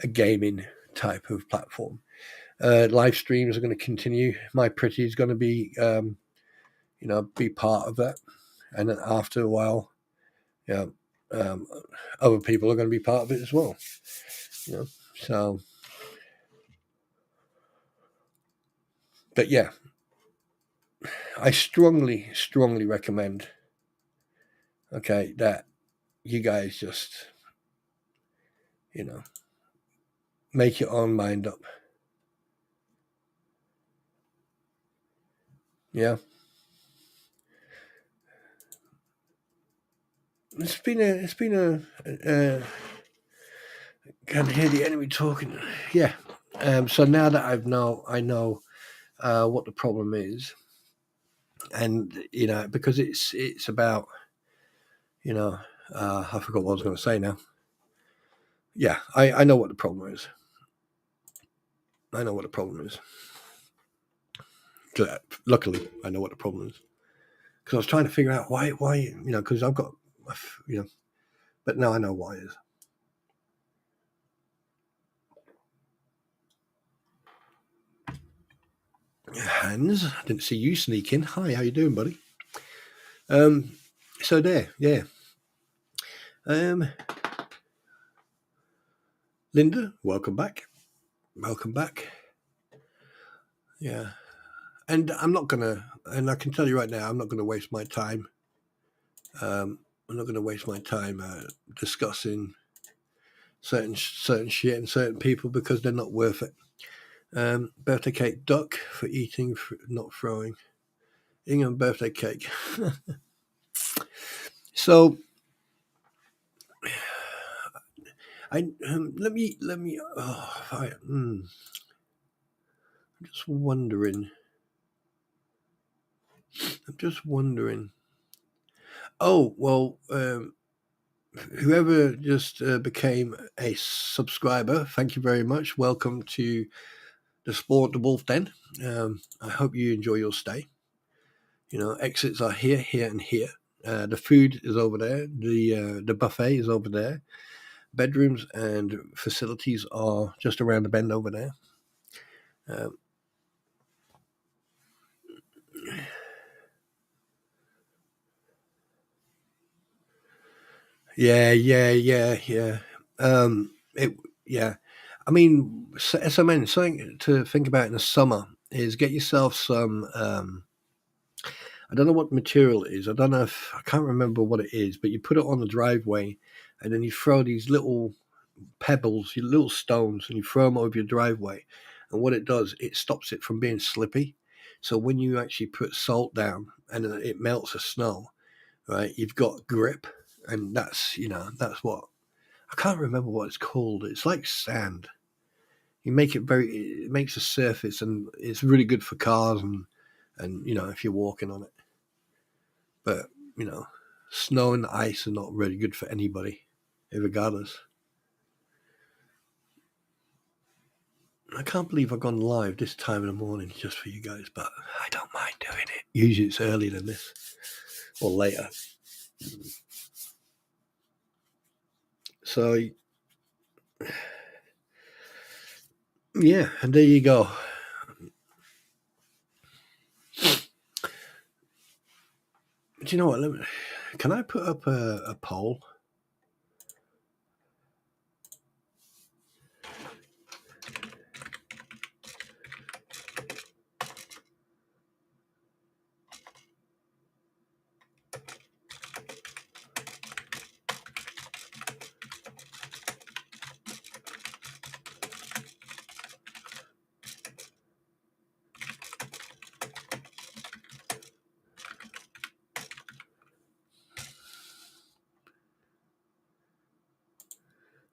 a gaming type of platform. Live streams are going to continue. My Pretty is going to be, be part of that, and then after a while, other people are going to be part of it as well. So, but yeah, I strongly recommend. Okay, that you guys just, make your own mind up. Yeah. It's been a can hear the enemy talking. Yeah. So now that I know what the problem is, and because it's about, I forgot what I was going to say now. Yeah, I know what the problem is. I know what the problem is. Luckily, I know what the problem is, because I was trying to figure out why, because I've got, but now I know why it is. Hans, I didn't see you sneak in. Hi, how you doing, buddy? So there, yeah. Linda, welcome back. Welcome back. Yeah. And and I can tell you right now, I'm not gonna waste my time. I'm not gonna waste my time discussing certain shit and certain people, because they're not worth it. Birthday cake duck for eating, not throwing. Ingham birthday cake. So let me. I'm just wondering. Oh well, whoever just became a subscriber, thank you very much. Welcome to the Sport the Wolf Den. I hope you enjoy your stay. Exits are here, and here. The food is over there. The buffet is over there. Bedrooms and facilities are just around the bend over there. Yeah. It yeah. I mean, as I mentioned, something to think about in the summer is get yourself some. I don't know what material it is. I don't know if I can't remember what it is, but you put it on the driveway, and then you throw these little pebbles, your little stones, and you throw them over your driveway. And what it does, it stops it from being slippy. So when you actually put salt down and it melts the snow, right, you've got grip, and that's what I can't remember what it's called. It's like sand. You make it it makes a surface, and it's really good for cars and if you're walking on it. But snow and ice are not really good for anybody, regardless. I can't believe I've gone live this time in the morning just for you guys, but I don't mind doing it. Usually it's earlier than this or later. So, yeah, and there you go. Do you know what? Can I put up a poll?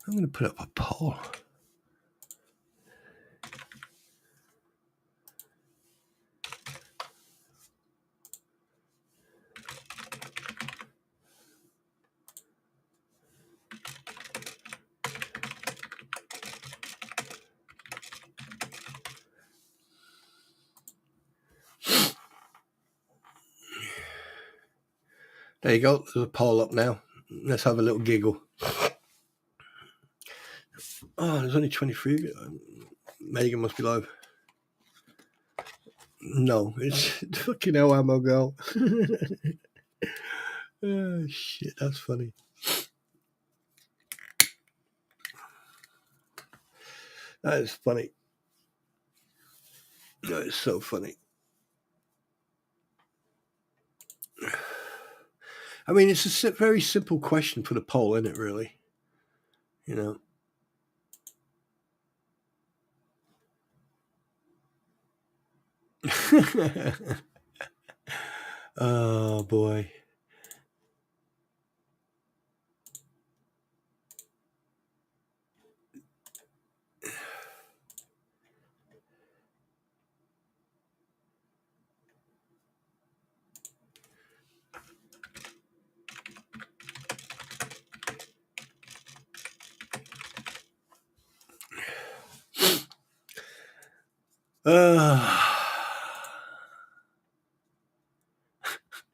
I'm going to put up a poll. There you go. There's a poll up now. Let's have a little giggle. Oh, there's only 23. Megan must be live. No, it's fucking hell, ammo girl. Oh, shit, that's funny. That is funny. That is so funny. I mean, it's a very simple question for the poll, isn't it, really? Oh, boy.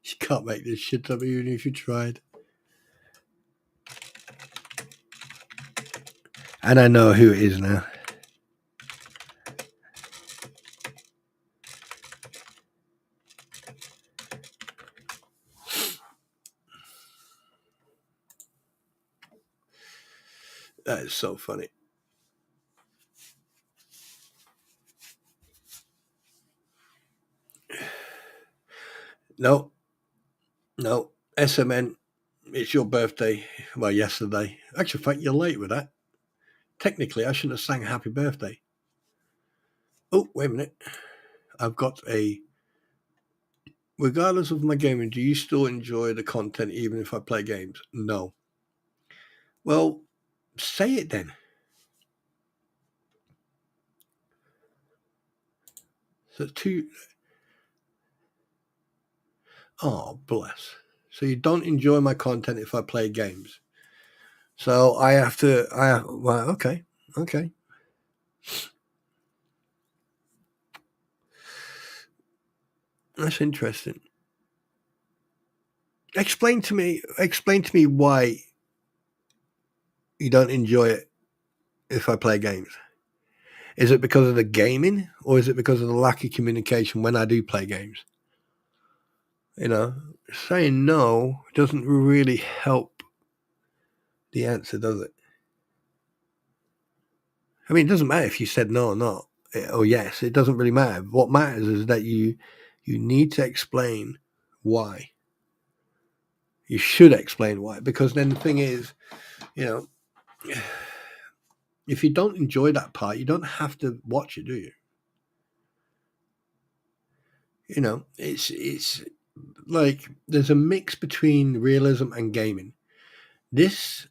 You can't make this shit up even if you tried. And I know who it is now. That is so funny. No. SMN, it's your birthday. Well, yesterday. Actually, in fact, you're late with that. Technically, I should have sang happy birthday. Oh, wait a minute. I've got regardless of my gaming, do you still enjoy the content even if I play games? No. Well, say it then. So oh, bless. So you don't enjoy my content if I play games. So well, okay. That's interesting. Explain to me why you don't enjoy it if I play games. Is it because of the gaming, or is it because of the lack of communication when I do play games? Saying no doesn't really help the answer, does it? I mean, it doesn't matter if you said no or not, or yes. It doesn't really matter. What matters is that you need to explain why. You should explain why, because then the thing is, you know, if you don't enjoy that part, you don't have to watch it, do you? You know, it's like there's a mix between realism and gaming.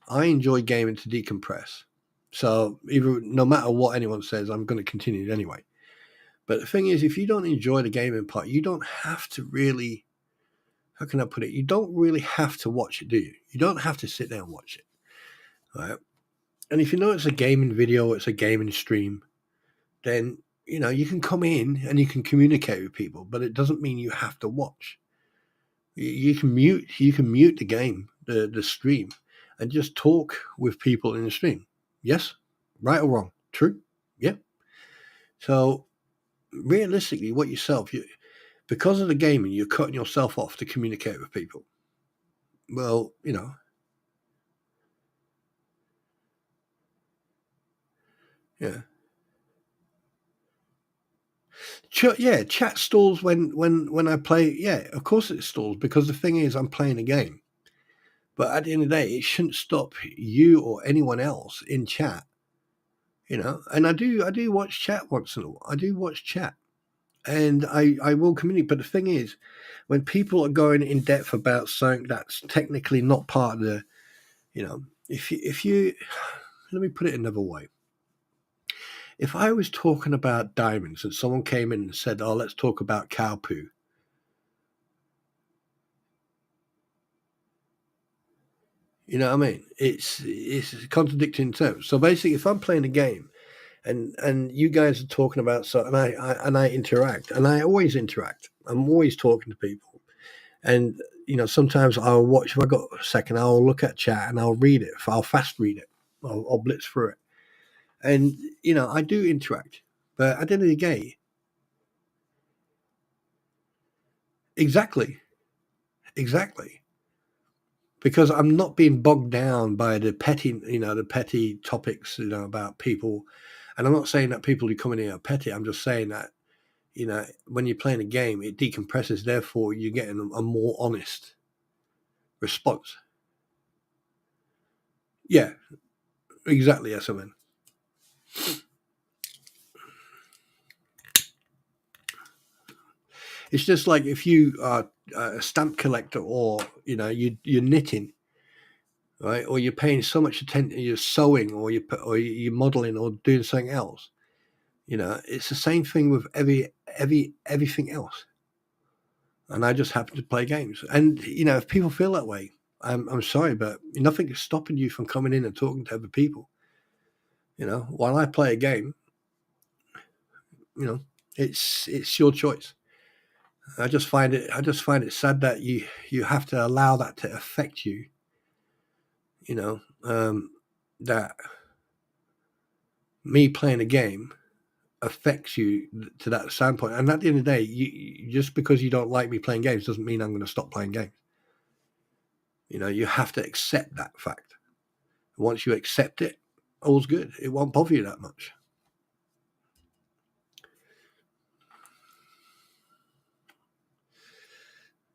I enjoy gaming to decompress. So no matter what anyone says, I'm going to continue it anyway. But the thing is, if you don't enjoy the gaming part, you don't have to really, how can I put it? You don't really have to watch it, do you? You don't have to sit there and watch it. Right? And if you know it's a gaming video, it's a gaming stream, then, you know, you can come in and you can communicate with people, but it doesn't mean you have to watch. You can mute the game, the stream, and just talk with people in the stream. Yes? Right or wrong? True? Yeah. So realistically, because of the gaming, you're cutting yourself off to communicate with people. Well, you know. Yeah. Chat stalls when I play. Yeah, of course it stalls, because the thing is, I'm playing a game. But at the end of the day, it shouldn't stop you or anyone else in chat. You know, and I do watch chat once in a while. I do watch chat, and I will communicate. But the thing is, when people are going in depth about something that's technically not part of the, you know, if you let me put it another way. If I was talking about diamonds and someone came in and said, "Oh, let's talk about cow poo," you know what I mean? It's contradicting terms. So basically, if I'm playing a game and you guys are talking about something, and I interact, and I always interact. I'm always talking to people, and you know, sometimes I'll watch. If I got a second, I'll look at chat and I'll read it. I'll fast read it. I'll blitz through it, and you know, I do interact. But at the end of the day, exactly, because I'm not being bogged down by the petty topics, you know, about people. And I'm not saying that people who come in here are petty. I'm just saying that, you know, when you're playing a game, it decompresses. Therefore, you're getting a more honest response. Yeah, exactly. Yes, I mean. It's just like if you are a stamp collector, or you know, you're knitting, right? Or you're paying so much attention, you're sewing, or you're modeling, or doing something else. You know, it's the same thing with everything else. And I just happen to play games. And you know, if people feel that way, I'm sorry, but nothing is stopping you from coming in and talking to other people. You know, while I play a game, you know, it's your choice. I just find it sad that you have to allow that to affect you. You know, that me playing a game affects you to that standpoint. And at the end of the day, you just because you don't like me playing games doesn't mean I'm going to stop playing games. You know, you have to accept that fact. Once you accept it, all's good. It won't bother you that much.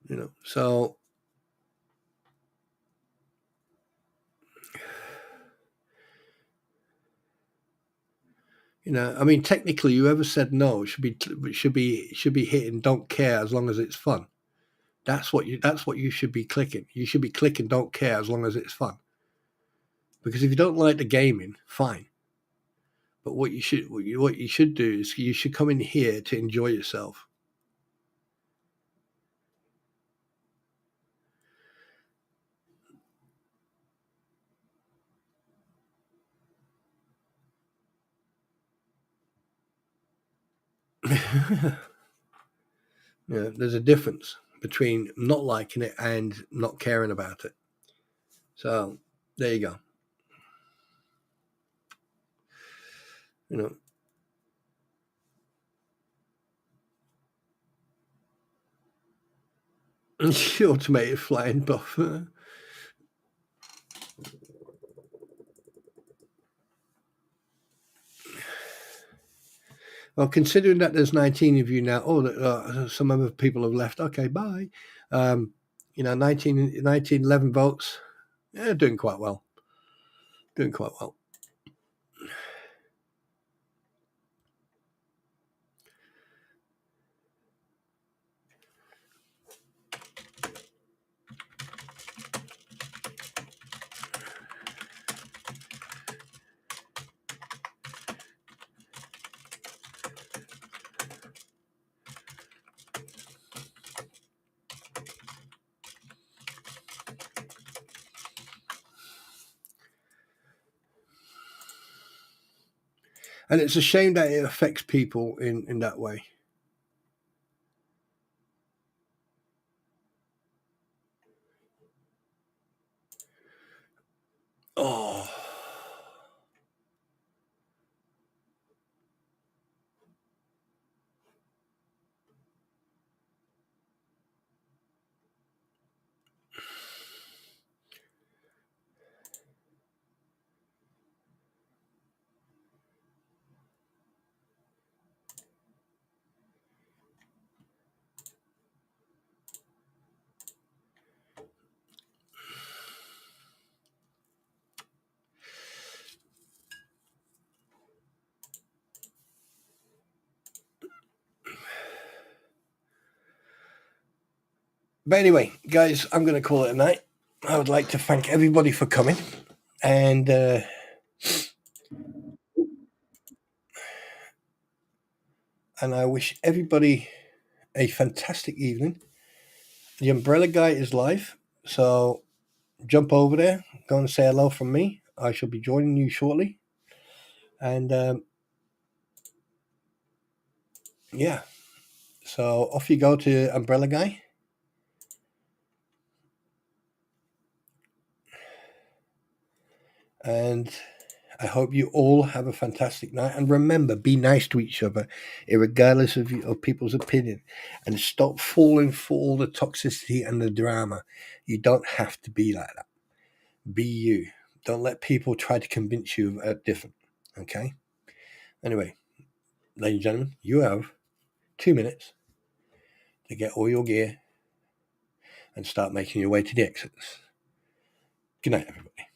You know, so you know, I mean, technically, whoever said no should be hitting don't care as long as it's fun. That's what you should be clicking. You should be clicking don't care as long as it's fun. Because if you don't like the gaming, fine. But what you should do is you should come in here to enjoy yourself. Yeah, there's a difference between not liking it and not caring about it. So there you go. You know, automated flying buff. Well, considering that there's 19 of you now, some other people have left. Okay, bye. 19, 11 votes. Yeah, doing quite well. Doing quite well. And it's a shame that it affects people in that way. Oh. But anyway, guys, I'm going to call it a night. I would like to thank everybody for coming. And I wish everybody a fantastic evening. The Umbrella Guy is live, so jump over there, go and say hello from me. I shall be joining you shortly. And yeah, so off you go to Umbrella Guy. And I hope you all have a fantastic night. And remember, be nice to each other, regardless of people's opinion. And stop falling for all the toxicity and the drama. You don't have to be like that. Be you. Don't let people try to convince you different. Okay? Anyway, ladies and gentlemen, you have 2 minutes to get all your gear and start making your way to the exits. Good night, everybody.